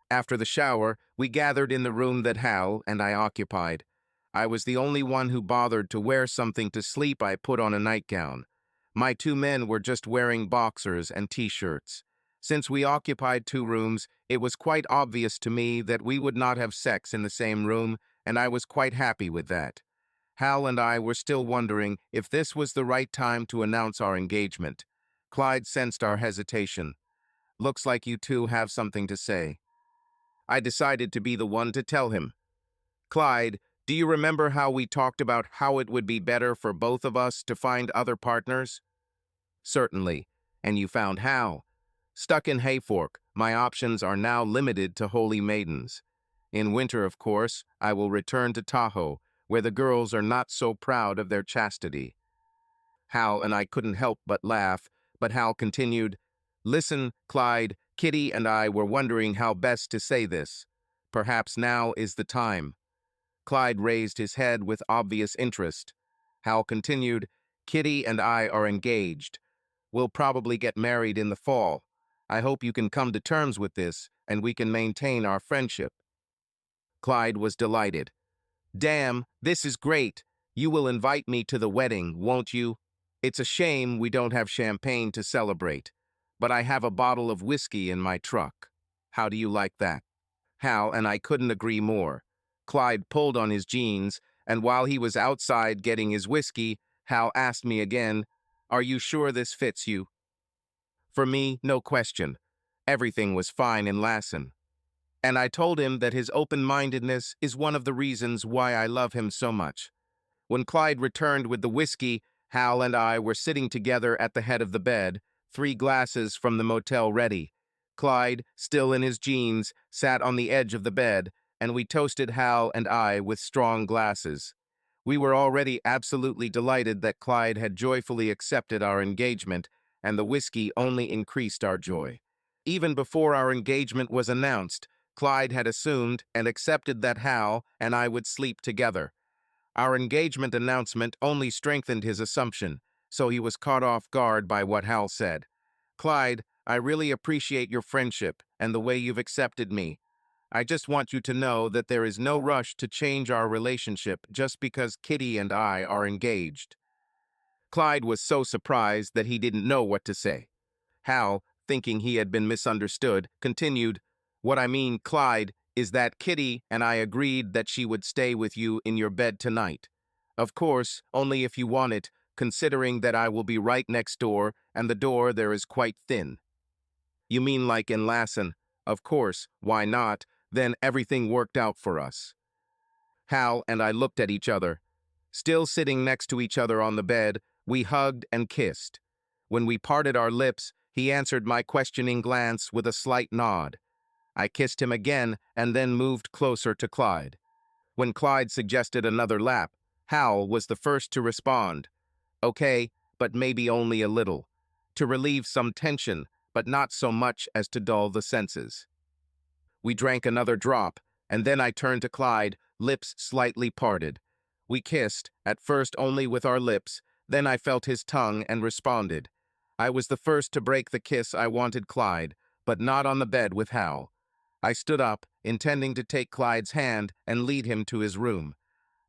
S1: After the shower, we gathered in the room that Hal and I occupied. I was the only one who bothered to wear something to sleep. I put on a nightgown. My 2 men were just wearing boxers and t-shirts. Since we occupied 2 rooms, it was quite obvious to me that we would not have sex in the same room, and I was quite happy with that. Hal and I were still wondering if this was the right time to announce our engagement. Clyde sensed our hesitation. Looks like you two have something to say. I decided to be the one to tell him. Clyde, Do you remember how we talked about how it would be better for both of us to find other partners? Certainly. And you found how. Stuck in Hayfork, my options are now limited to holy maidens. In winter, of course, I will return to Tahoe, where the girls are not so proud of their chastity. Hal and I couldn't help but laugh, but Hal continued, "Listen, Clyde, Kitty and I were wondering how best to say this. Perhaps now is the time." Clyde raised his head with obvious interest. Hal continued, "Kitty and I are engaged. We'll probably get married in the fall. I hope you can come to terms with this, and we can maintain our friendship." Clyde was delighted. "Damn, this is great. You will invite me to the wedding, won't you? It's a shame we don't have champagne to celebrate, but I have a bottle of whiskey in my truck. How do you like that?" Hal and I couldn't agree more. Clyde pulled on his jeans, and while he was outside getting his whiskey, Hal asked me again, "Are you sure this fits you?" For me, no question. Everything was fine in Lassen. And I told him that his open-mindedness is one of the reasons why I love him so much. When Clyde returned with the whiskey, Hal and I were sitting together at the head of the bed, 3 glasses from the motel ready. Clyde, still in his jeans, sat on the edge of the bed, and we toasted Hal and I with strong glasses. We were already absolutely delighted that Clyde had joyfully accepted our engagement, and the whiskey only increased our joy. Even before our engagement was announced, Clyde had assumed and accepted that Hal and I would sleep together. Our engagement announcement only strengthened his assumption, so he was caught off guard by what Hal said. "Clyde, I really appreciate your friendship and the way you've accepted me. I just want you to know that there is no rush to change our relationship just because Kitty and I are engaged." Clyde was so surprised that he didn't know what to say. Hal, thinking he had been misunderstood, continued, "What I mean, Clyde, is that Kitty and I agreed that she would stay with you in your bed tonight. Of course, only if you want it, considering that I will be right next door, and the door there is quite thin." "You mean like in Lassen? Of course, why not? Then everything worked out for us." Hal and I looked at each other. Still sitting next to each other on the bed, we hugged and kissed. When we parted our lips, he answered my questioning glance with a slight nod. I kissed him again and then moved closer to Clyde. When Clyde suggested another lap, Hal was the first to respond. "Okay, but maybe only a little. To relieve some tension, but not so much as to dull the senses." We drank another drop, and then I turned to Clyde, lips slightly parted. We kissed, at first only with our lips, then I felt his tongue and responded. I was the first to break the kiss I wanted Clyde, but not on the bed with Hal. I stood up, intending to take Clyde's hand and lead him to his room.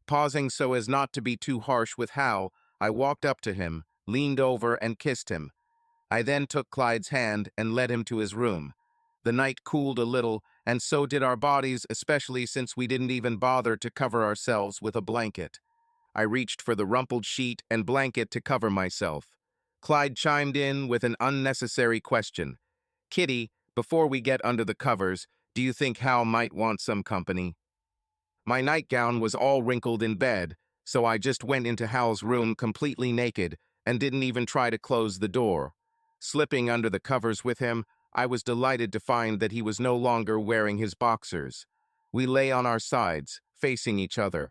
S1: Pausing so as not to be too harsh with Hal, I walked up to him, leaned over and kissed him. I then took Clyde's hand and led him to his room. The night cooled a little, and so did our bodies, especially since we didn't even bother to cover ourselves with a blanket. I reached for the rumpled sheet and blanket to cover myself. Clyde chimed in with an unnecessary question. "Kitty, before we get under the covers, do you think Hal might want some company?" My nightgown was all wrinkled in bed, so I just went into Hal's room completely naked and didn't even try to close the door. Slipping under the covers with him, I was delighted to find that he was no longer wearing his boxers. We lay on our sides, facing each other.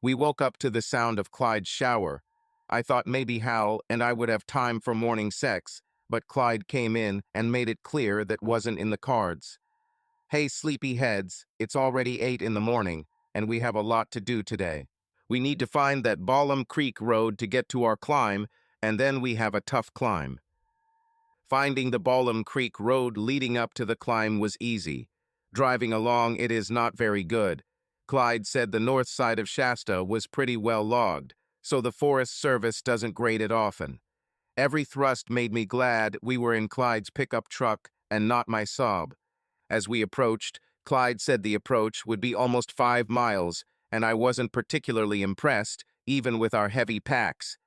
S1: We woke up to the sound of Clyde's shower. I thought maybe Hal and I would have time for morning sex, but Clyde came in and made it clear that wasn't in the cards. "Hey, sleepy heads, it's already 8 in the morning, and we have a lot to do today. We need to find that Ballum Creek road to get to our climb, and then we have a tough climb." Finding the Ballum Creek road leading up to the climb was easy. Driving along it is not very good. Clyde said the north side of Shasta was pretty well logged, so the Forest Service doesn't grade it often. Every thrust made me glad we were in Clyde's pickup truck and not my Saab. As we approached, Clyde said the approach would be almost 5 miles, and I wasn't particularly impressed, even with our heavy packs.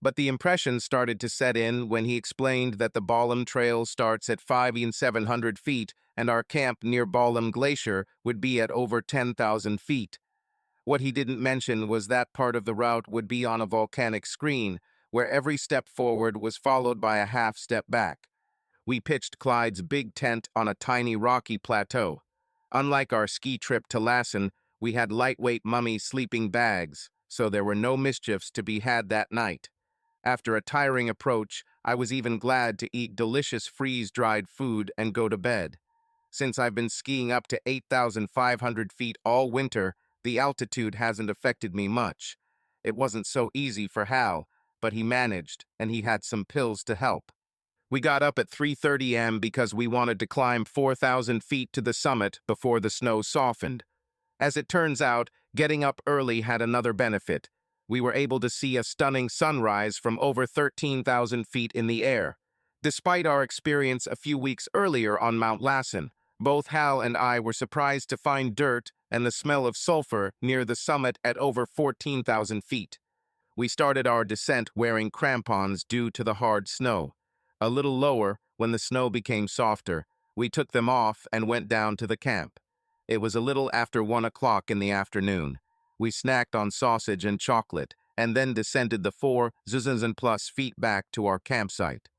S1: But the impression started to set in when he explained that the Ballum Trail starts at 5,700 feet and our camp near Ballum Glacier would be at over 10,000 feet. What he didn't mention was that part of the route would be on a volcanic screen, where every step forward was followed by a half step back. We pitched Clyde's big tent on a tiny rocky plateau. Unlike our ski trip to Lassen, we had lightweight mummy sleeping bags, so there were no mischiefs to be had that night. After a tiring approach, I was even glad to eat delicious freeze-dried food and go to bed. Since I've been skiing up to 8,500 feet all winter, the altitude hasn't affected me much. It wasn't so easy for Hal, but he managed, and he had some pills to help. We got up at 3:30 am because we wanted to climb 4,000 feet to the summit before the snow softened. As it turns out, getting up early had another benefit. We were able to see a stunning sunrise from over 13,000 feet in the air. Despite our experience a few weeks earlier on Mount Lassen, both Hal and I were surprised to find dirt and the smell of sulfur near the summit at over 14,000 feet. We started our descent wearing crampons due to the hard snow. A little lower, when the snow became softer, we took them off and went down to the camp. It was a little after 1 o'clock in the afternoon. We snacked on sausage and chocolate, and then descended the 4,000 plus feet back to our campsite.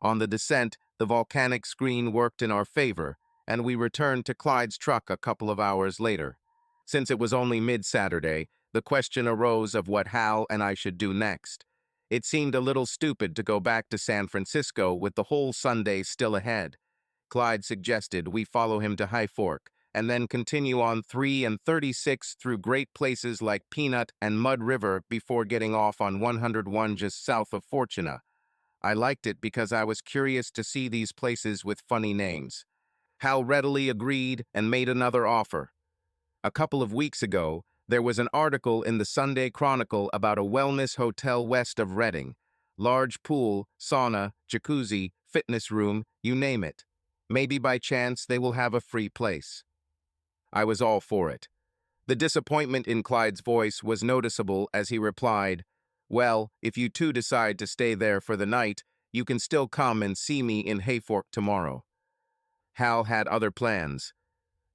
S1: On the descent, the volcanic screen worked in our favor, and we returned to Clyde's truck a couple of hours later. Since it was only mid-Saturday, the question arose of what Hal and I should do next. It seemed a little stupid to go back to San Francisco with the whole Sunday still ahead. Clyde suggested we follow him to High Fork, and then continue on 3 and 36 through great places like Peanut and Mud River before getting off on 101 just south of Fortuna. I liked it because I was curious to see these places with funny names. Hal readily agreed and made another offer. A couple of weeks ago, there was an article in the Sunday Chronicle about a wellness hotel west of Redding. Large pool, sauna, jacuzzi, fitness room, you name it. Maybe by chance they will have a free place. I was all for it. The disappointment in Clyde's voice was noticeable as he replied, "Well, if you two decide to stay there for the night, you can still come and see me in Hayfork tomorrow." Hal had other plans.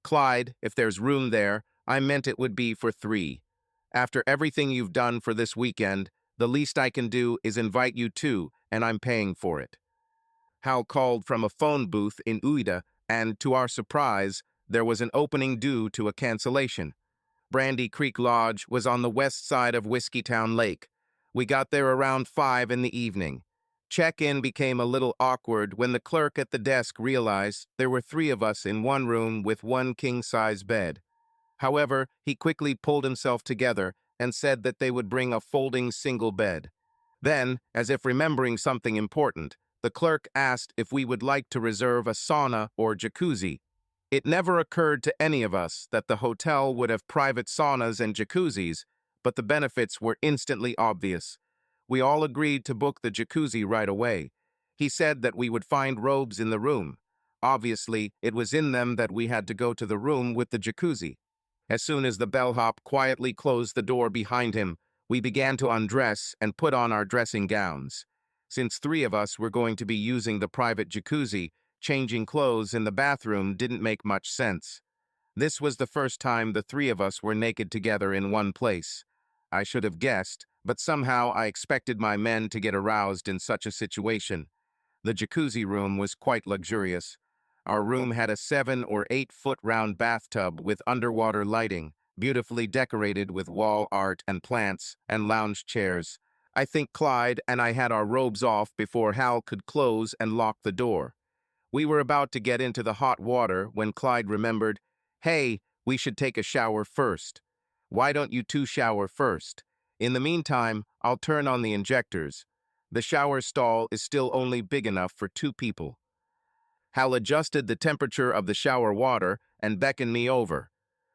S1: "Clyde, if there's room there, I meant it would be for 3. After everything you've done for this weekend, the least I can do is invite you too, and I'm paying for it." Hal called from a phone booth in Ueda, and to our surprise, there was an opening due to a cancellation. Brandy Creek Lodge was on the west side of Whiskeytown Lake. We got there around 5 in the evening. Check-in became a little awkward when the clerk at the desk realized there were 3 of us in one room with one king-size bed. However, he quickly pulled himself together and said that they would bring a folding single bed. Then, as if remembering something important, the clerk asked if we would like to reserve a sauna or jacuzzi. It never occurred to any of us that the hotel would have private saunas and jacuzzis, but the benefits were instantly obvious. We all agreed to book the jacuzzi right away. He said that we would find robes in the room. Obviously, it was in them that we had to go to the room with the jacuzzi. As soon as the bellhop quietly closed the door behind him, we began to undress and put on our dressing gowns. Since 3 of us were going to be using the private jacuzzi, changing clothes in the bathroom didn't make much sense. This was the first time the 3 of us were naked together in one place. I should have guessed, but somehow I expected my men to get aroused in such a situation. The jacuzzi room was quite luxurious. Our room had a 7 or 8 foot round bathtub with underwater lighting, beautifully decorated with wall art and plants and lounge chairs. I think Clyde and I had our robes off before Hal could close and lock the door. We were about to get into the hot water when Clyde remembered, "Hey, we should take a shower first. Why don't you two shower first? In the meantime, I'll turn on the injectors. The shower stall is still only big enough for 2 people." Hal adjusted the temperature of the shower water and beckoned me over.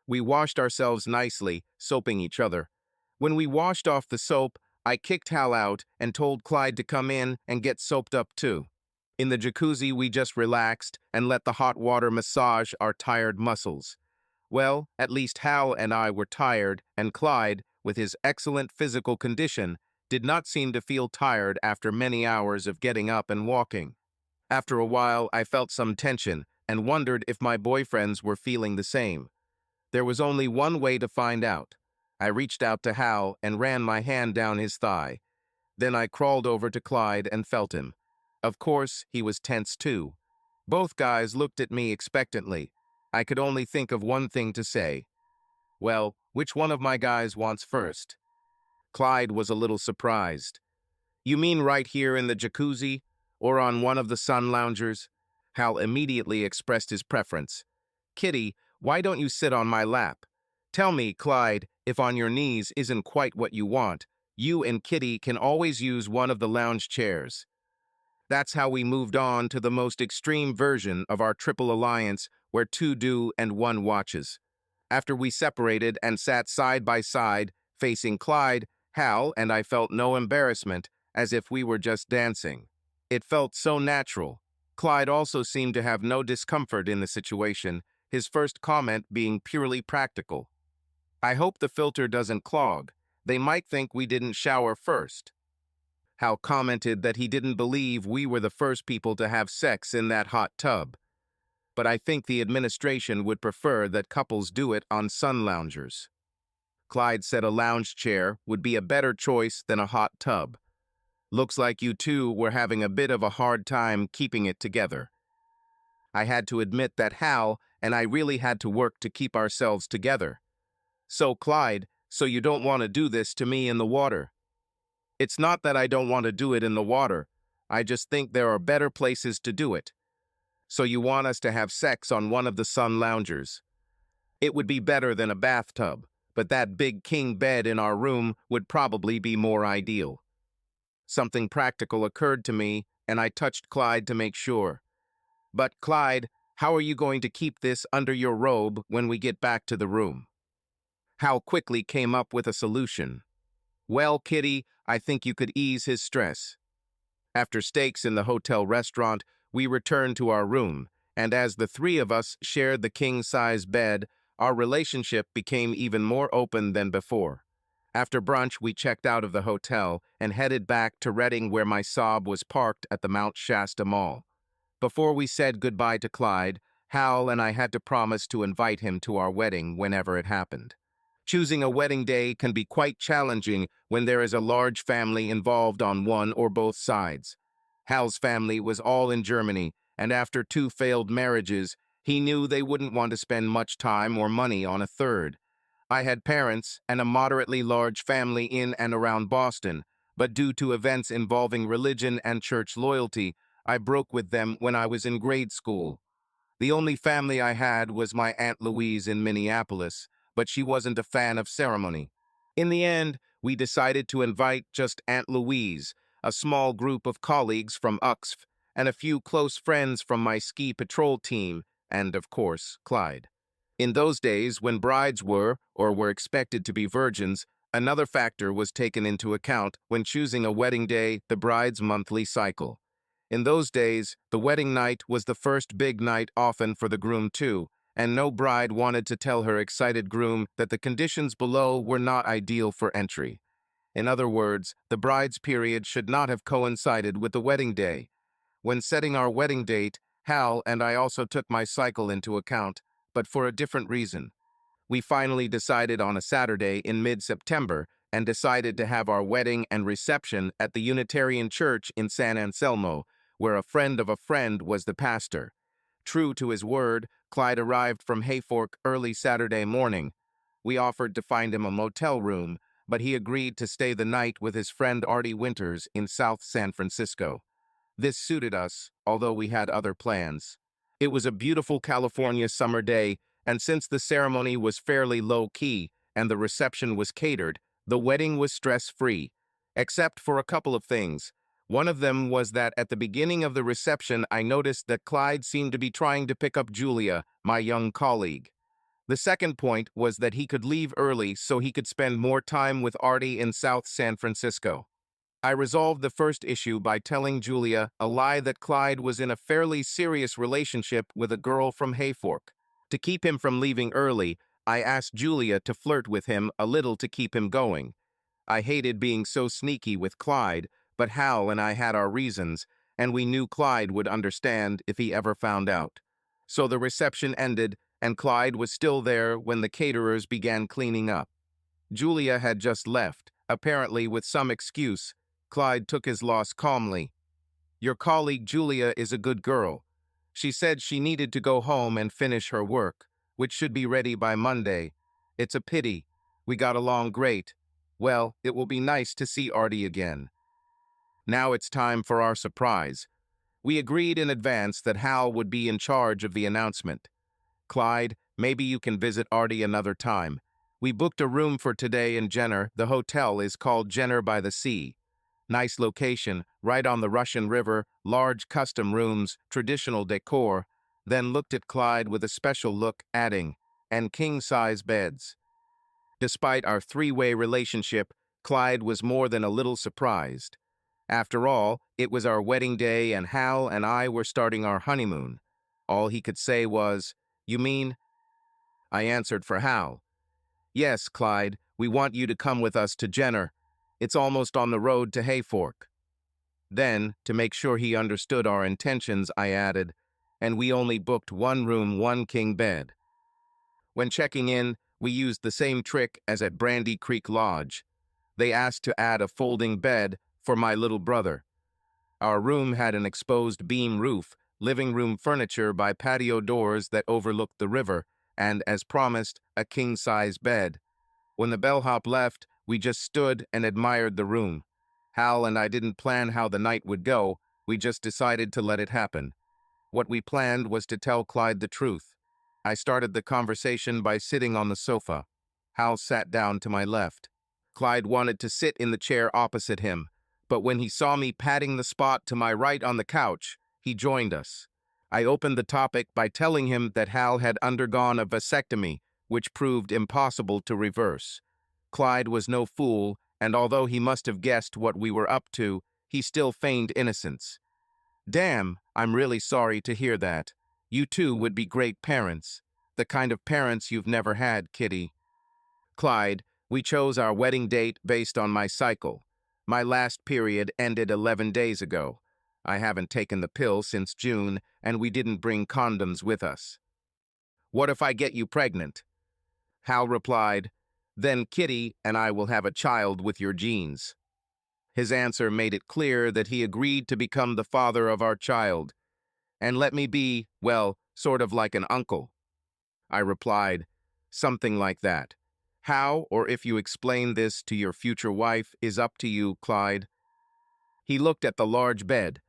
S1: We washed ourselves nicely, soaping each other. When we washed off the soap, I kicked Hal out and told Clyde to come in and get soaped up too. In the jacuzzi, we just relaxed and let the hot water massage our tired muscles. Well, at least Hal and I were tired, and Clyde, with his excellent physical condition, did not seem to feel tired after many hours of getting up and walking. After a while, I felt some tension and wondered if my boyfriends were feeling the same. There was only one way to find out. I reached out to Hal and ran my hand down his thigh. Then I crawled over to Clyde and felt him. Of course, he was tense too. Both guys looked at me expectantly. I could only think of one thing to say. Well, which one of my guys wants first? Clyde was a little surprised. You mean right here in the jacuzzi? Or on one of the sun loungers? Hal immediately expressed his preference. Kitty, why don't you sit on my lap? Tell me, Clyde, if on your knees isn't quite what you want, you and Kitty can always use one of the lounge chairs. That's how we moved on to the most extreme version of our triple alliance where two do and one watches. After we separated and sat side by side, facing Clyde, Hal and I felt no embarrassment, as if we were just dancing. It felt so natural. Clyde also seemed to have no discomfort in the situation, his first comment being purely practical. I hope the filter doesn't clog. They might think we didn't shower first. Hal commented that he didn't believe we were the first people to have sex in that hot tub. But I think the administration would prefer that couples do it on sun loungers. Clyde said a lounge chair would be a better choice than a hot tub. Looks like you two were having a bit of a hard time keeping it together. I had to admit that Hal and I really had to work to keep ourselves together. So Clyde, so you don't want to do this to me in the water? It's not that I don't want to do it in the water. I just think there are better places to do it. So you want us to have sex on one of the sun loungers? It would be better than a bathtub, but that big king bed in our room would probably be more ideal. Something practical occurred to me, and I touched Clyde to make sure. But Clyde, how are you going to keep this under your robe when we get back to the room? Hal quickly came up with a solution. Well, Kitty, I think you could ease his stress. After steaks in the hotel restaurant, we returned to our room, and as the three of us shared the king-size bed, our relationship became even more open than before. After brunch, we checked out of the hotel and headed back to Reading where my Saab was parked at the Mount Shasta Mall. Before we said goodbye to Clyde, Hal and I had to promise to invite him to our wedding whenever it happened. Choosing a wedding day can be quite challenging when there is a large family involved on one or both sides. Hal's family was all in Germany, and after 2 failed marriages, he knew they wouldn't want to spend much time or money on a third. I had parents and a moderately large family in and around Boston, but due to events involving religion and church loyalty, I broke with them when I was in grade school. The only family I had was my Aunt Louise in Minneapolis, but she wasn't a fan of ceremony. In the end, we decided to invite just Aunt Louise, a small group of colleagues from UXF, and a few close friends from my ski patrol team, and, of course, Clyde. In those days, when brides were, or were expected to be virgins, another factor was taken into account when choosing a wedding day, the bride's monthly cycle. In those days, the wedding night was the first big night often for the groom too, and no bride wanted to tell her excited groom that the conditions below were not ideal for entry. In other words, the bride's period should not have coincided with the wedding day. When setting our wedding date, Hal and I also took my cycle into account, but for a different reason. We finally decided on a Saturday in mid-September and decided to have our wedding and reception at the Unitarian Church in San Anselmo, where a friend of a friend was the pastor. True to his word, Clyde arrived from Hayfork early Saturday morning. We offered to find him a motel room, but he agreed to stay the night with his friend Artie Winters in South San Francisco. This suited us, although we had other plans. It was a beautiful California summer day, and since the ceremony was fairly low-key and the reception was catered, the wedding was stress-free, except for a couple of things. One of them was that at the beginning of the reception, I noticed that Clyde seemed to be trying to pick up Julia, my young colleague. The second point was that he could leave early so he could spend more time with Artie in South San Francisco. I resolved the first issue by telling Julia a lie that Clyde was in a fairly serious relationship with a girl from Hayfork. To keep him from leaving early, I asked Julia to flirt with him a little to keep him going. I hated being so sneaky with Clyde, but Hal and I had our reasons, and we knew Clyde would understand if he ever found out. So the reception ended, and Clyde was still there when the caterers began cleaning up. Julia had just left, apparently with some excuse. Clyde took his loss calmly. Your colleague Julia is a good girl. She said she needed to go home and finish her work, which should be ready by Monday. It's a pity. We got along great. Well, it will be nice to see Artie again. Now it's time for our surprise. We agreed in advance that Hal would be in charge of the announcement. Clyde, maybe you can visit Artie another time. We booked a room for today in Jenner. The hotel is called Jenner by the Sea. Nice location, right on the Russian River, large custom rooms, traditional decor. Then looked at Clyde with a special look, adding, and king-size beds. Despite our three-way relationship, Clyde was more than a little surprised. After all, it was our wedding day and Hal and I were starting our honeymoon. All he could say was, "You mean?" I answered for Hal. "Yes, Clyde, we want you to come with us to Jenner. It's almost on the road to Hayfork." Then, to make sure he understood our intentions, I added, "And we only booked one room, one king bed." When checking in, we used the same trick as at Brandy Creek Lodge. They asked to add a folding bed for my little brother. Our room had an exposed beam roof, living room furniture by patio doors that overlooked the river, and, as promised, a king-size bed. When the bellhop left, we just stood and admired the room. Hal and I didn't plan how the night would go, we just decided to let it happen. What we planned was to tell Clyde the truth. I started the conversation by sitting on the sofa. Hal sat down to my left. Clyde wanted to sit in the chair opposite him, but when he saw me patting the spot to my right on the couch, he joined us. I opened the topic by telling him that Hal had undergone a vasectomy, which proved impossible to reverse. Clyde was no fool, and although he must have guessed what we were up to, he still feigned innocence. "Damn, I'm really sorry to hear that. You two would be great parents. The kind of parents you've never had, Kitty." "Clyde, we chose our wedding date based on my cycle. My last period ended 11 days ago. I haven't taken the pill since June, and we didn't bring condoms with us." "What if I get you pregnant?" Hal replied, "Then Kitty and I will have a child with your genes." His answer made it clear that he agreed to become the father of our child, and let me be, well, sort of like an uncle. I replied, "Something like that. How, or if you explain this to your future wife, is up to you, Clyde." He looked at the large bed.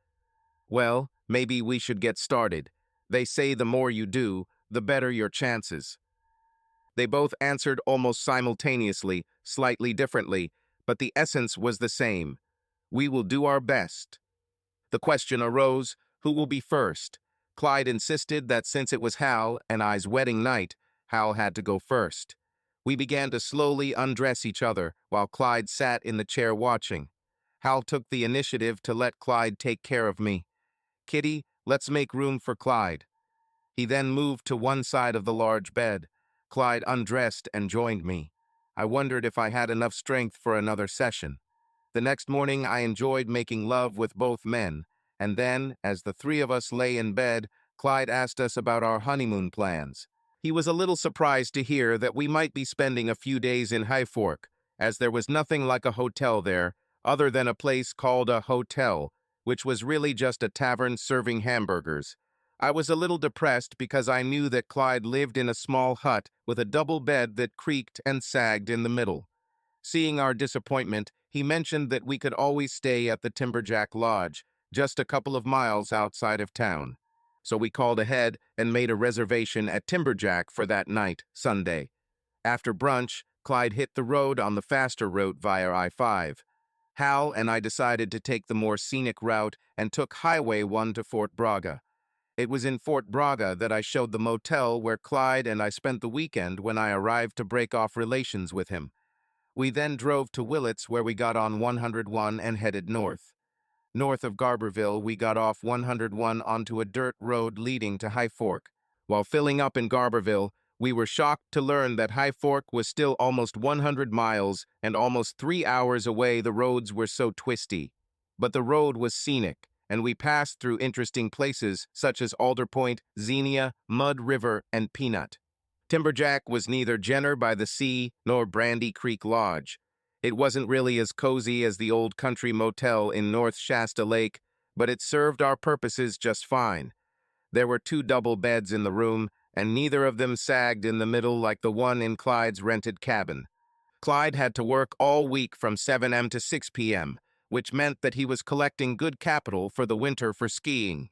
S1: "Well, maybe we should get started. They say the more you do, the better your chances." They both answered almost simultaneously, slightly differently, but the essence was the same. "We will do our best." The question arose, who will be first? Clyde insisted that since it was Hal and I's wedding night, Hal had to go first. We began to slowly undress each other, while Clyde sat in the chair watching. Hal took the initiative to let Clyde take care of me. "Kitty, let's make room for Clyde." He then moved to one side of the large bed. Clyde undressed and joined me. I wondered if I had enough strength for another session. The next morning, I enjoyed making love with both men, and then, as the three of us lay in bed, Clyde asked us about our honeymoon plans. He was a little surprised to hear that we might be spending a few days in Hayfork, as there was nothing like a hotel there, other than a place called a hotel, which was really just a tavern serving hamburgers. I was a little depressed because I knew that Clyde lived in a small hut with a double bed that creaked and sagged in the middle. Seeing our disappointment, he mentioned that we could always stay at the Timberjack Lodge, just a couple of miles outside of town. So we called ahead and made a reservation at Timberjack for that night, Sunday. After brunch, Clyde hit the road on the faster route via I-5. Hal and I decided to take the more scenic route and took Highway 1 to Fort Braga. It was in Fort Braga that I showed the motel where Clyde and I spent the weekend when I arrived to break off relations with him. We then drove to Willits where we got on 101 and headed north. North of Garberville, we got off 101 onto a dirt road leading to Hayfork. While filling up in Garberville, we were shocked to learn that Hayfork was still almost 100 miles and almost 3 hours away. The roads were so twisty. But the road was scenic, and we passed through interesting places such as Alder Point, Xenia, Mud River, and Peanut. Timberjack was neither Jenner by the Sea nor Brandy Creek Lodge. It wasn't really as cozy as the old country motel in North Shasta Lake, but it served our purposes just fine. There were 2 double beds in the room, and neither of them sagged in the middle like the one in Clyde's rented cabin. Clyde had to work all week from 7 a.m. to 6 p.m., which meant that he was collecting good capital for the winter for skiing.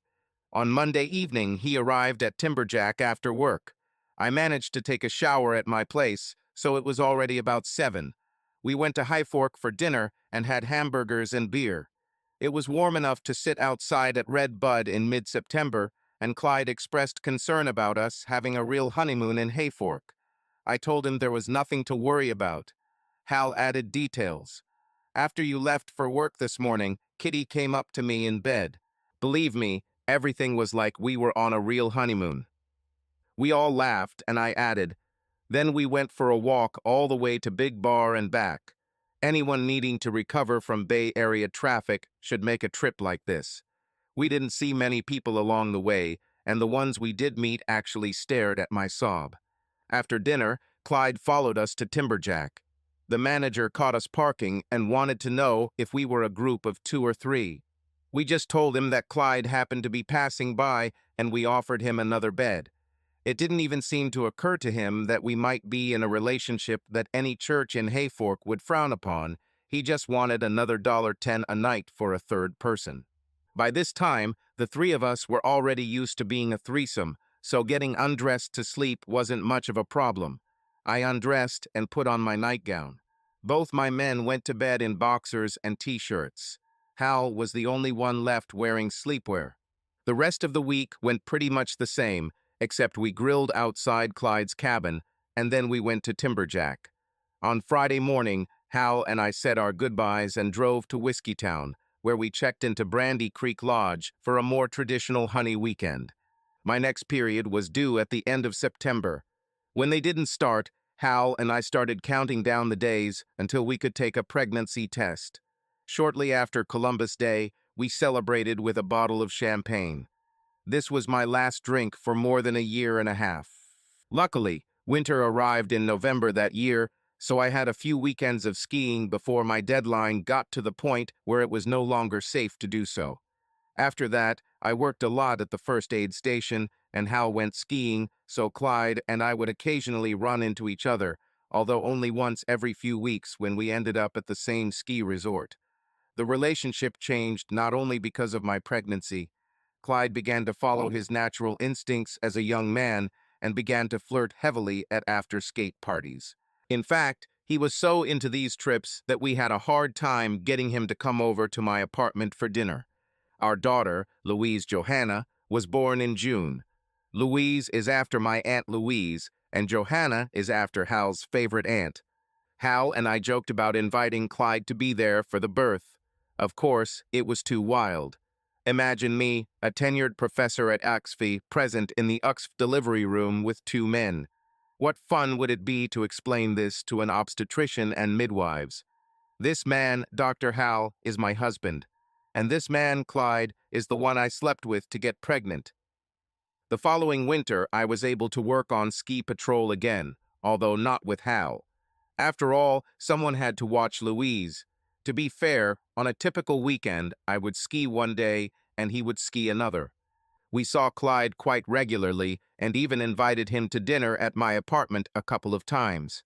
S1: On Monday evening, he arrived at Timberjack after work. I managed to take a shower at my place, so it was already about 7. We went to High Fork for dinner and had hamburgers and beer. It was warm enough to sit outside at Red Bud in mid-September, and Clyde expressed concern about us having a real honeymoon in Hayfork. I told him there was nothing to worry about. Hal added details. After you left for work this morning, Kitty came up to me in bed. Believe me, everything was like we were on a real honeymoon. We all laughed, and I added, then we went for a walk all the way to Big Bar and back. Anyone needing to recover from Bay Area traffic should make a trip like this. We didn't see many people along the way, and the ones we did meet actually stared at my sob. After dinner, Clyde followed us to Timberjack. The manager caught us parking and wanted to know if we were a group of 2 or 3. We just told him that Clyde happened to be passing by, and we offered him another bed. It didn't even seem to occur to him that we might be in a relationship that any church in Hayfork would frown upon. He just wanted another $10 a night for a third person. By this time, the 3 of us were already used to being a threesome, so getting undressed to sleep wasn't much of a problem. I undressed and put on my nightgown. Both my men went to bed in boxers and t-shirts. Hal was the only one left wearing sleepwear. The rest of the week went pretty much the same, except we grilled outside Clyde's cabin, and then we went to Timberjack. On Friday morning, Hal and I said our goodbyes and drove to Whiskeytown, where we checked into Brandy Creek Lodge for a more traditional honey weekend. My next period was due at the end of September. When they didn't start, Hal and I started counting down the days until we could take a pregnancy test. Shortly after Columbus Day, we celebrated with a bottle of champagne. This was my last drink for more than a year and a half. Luckily, winter arrived in November that year, so I had a few weekends of skiing before my deadline got to the point where it was no longer safe to do so. After that, I worked a lot at the first aid station, and Hal went skiing, so Clyde and I would occasionally run into each other, although only once every few weeks when we ended up at the same ski resort. The relationship changed not only because of my pregnancy. Clyde began to follow his natural instincts as a young man and began to flirt heavily at after-skate parties. In fact, he was so into these trips that we had a hard time getting him to come over to my apartment for dinner. Our daughter, Louise Johanna, was born in June. Louise is after my Aunt Louise, and Johanna is after Hal's favorite aunt. Hal and I joked about inviting Clyde to be there for the birth. Of course, it was too wild. Imagine me, a tenured professor at UXFI, present in the UXF delivery room with 2 men. What fun would it be to explain this to an obstetrician and midwives? This man, Dr. Hal, is my husband. And this man, Clyde, is the one I slept with to get pregnant. The following winter, I was able to work on ski patrol again, although not with Hal. After all, someone had to watch Louise. To be fair, on a typical weekend, I would ski one day and he would ski another. We saw Clyde quite regularly and even invited him to dinner at my apartment a couple of times.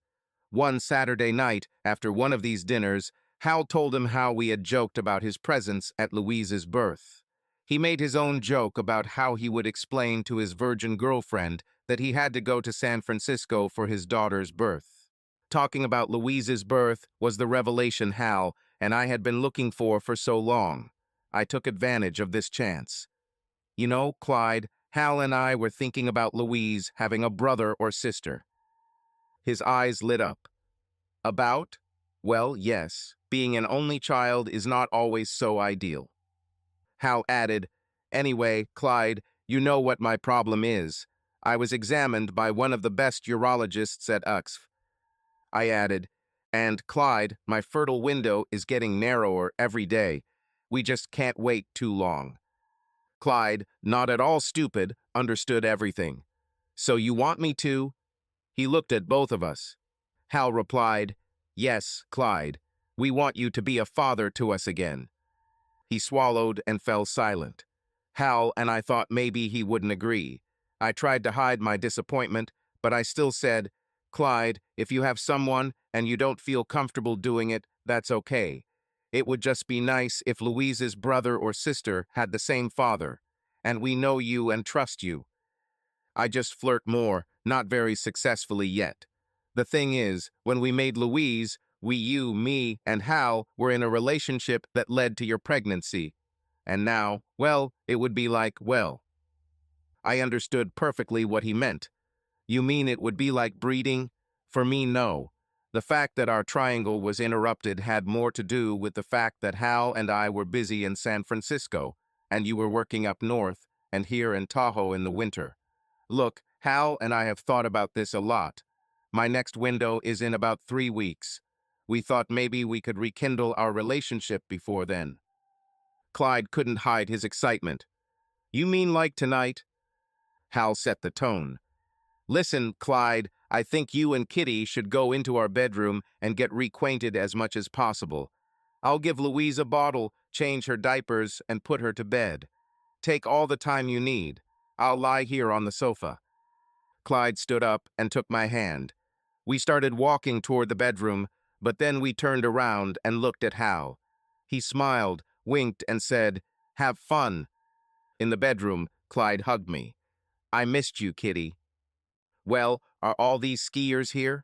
S1: One Saturday night, after one of these dinners, Hal told him how we had joked about his presence at Louise's birth. He made his own joke about how he would explain to his virgin girlfriend that he had to go to San Francisco for his daughter's birth. Talking about Louise's birth was the revelation Hal and I had been looking for so long. I took advantage of this chance. You know, Clyde, Hal and I were thinking about Louise having a brother or sister. His eyes lit up. About? Well, yes, being an only child is not always so ideal. Hal added, anyway, Clyde, you know what my problem is. I was examined by one of the best urologists at UXF. I added, and Clyde, my fertile window is getting narrower every day. We just can't wait too long. Clyde, not at all stupid, understood everything. So you want me to? He looked at both of us. Hal replied, "Yes, Clyde, we want you to be a father to us again." He swallowed and fell silent. Hal and I thought maybe he wouldn't agree. I tried to hide my disappointment, but I still said, "Clyde, if you have someone and you don't feel comfortable doing it, that's okay. It would just be nice if Louise's brother or sister had the same father. And we know you and trust you." I just flirt more, not very successfully yet. The thing is, when we made Louise, you, me, and Hal were in a relationship that led to your pregnancy. And now, well, it would be like, well. I understood perfectly what he meant. You mean it would be like breeding? For me, no. The fact that our triangle was interrupted had more to do with the fact that Hal and I were busy in San Francisco, and you were working up north, and here in Tahoe in the winter. Look, Hal and I have thought about this a lot. My next window is in about 3 weeks. We thought maybe we could rekindle our relationship before then. Clyde couldn't hide his excitement. You mean like tonight? Hal set the tone. Listen, Clyde, I think you and Kitty should go into our bedroom and get reacquainted as much as possible. I'll give Louise a bottle, change her diapers, and put her to bed. Take all the time you need. I'll lie here on the sofa. Clyde stood up and took my hand. We started walking toward the bedroom, but then we turned around and looked at Hal. He smiled, winked, and said, "Have fun." In the bedroom, Clyde hugged me. "I missed you, Kitty." "Well, are all these skiers here?"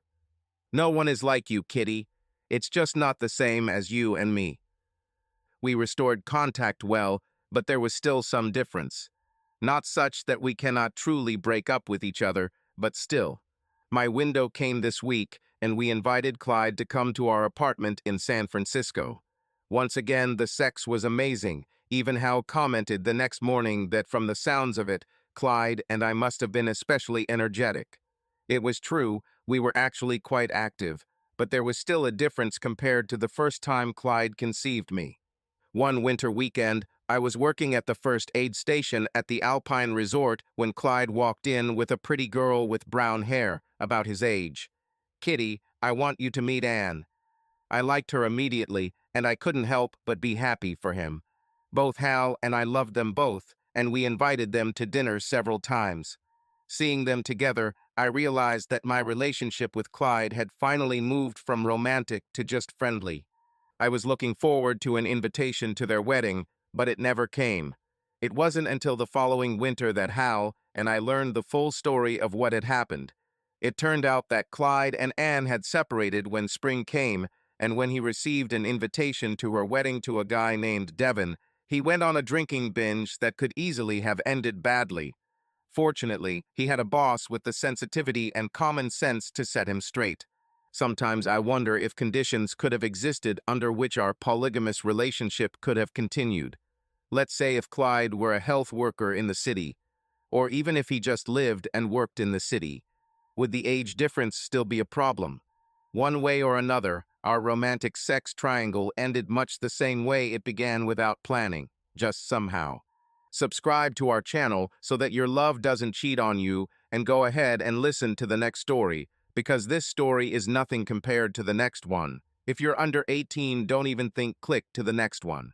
S1: "No one is like you, Kitty. It's just not the same as you and me." We restored contact well, but there was still some difference. Not such that we cannot truly break up with each other, but still. My window came this week, and we invited Clyde to come to our apartment in San Francisco. Once again, the sex was amazing. Even Hal commented the next morning that from the sounds of it, Clyde and I must have been especially energetic. It was true, we were actually quite active, but there was still a difference compared to the first time Clyde conceived me. One winter weekend, I was working at the first aid station at the Alpine Resort when Clyde walked in with a pretty girl with brown hair, about his age. "Kitty, I want you to meet Anne." I liked her immediately, and I couldn't help but be happy for him. Both Hal and I loved them both, and we invited them to dinner several times. Seeing them together, I realized that my relationship with Clyde had finally moved from romantic to just friendly. I was looking forward to an invitation to their wedding, but it never came. It wasn't until the following winter that Hal and I learned the full story of what had happened. It turned out that Clyde and Anne had separated when spring came, and when he received an invitation to her wedding to a guy named Devin, he went on a drinking binge that could easily have ended badly. Fortunately, he had a boss with the sensitivity and common sense to set him straight. Sometimes I wonder if conditions could have existed under which our polygamous relationship could have continued. Let's say if Clyde were a health worker in the city, or even if he just lived and worked in the city. Would the age difference still be a problem? One way or another, our romantic sex triangle ended much the same way it began without planning, just somehow. Subscribe to our channel so that your love doesn't cheat on you, and go ahead and listen to the next story, because this story is nothing compared to the next one. If you're under 18, don't even think click to the next one.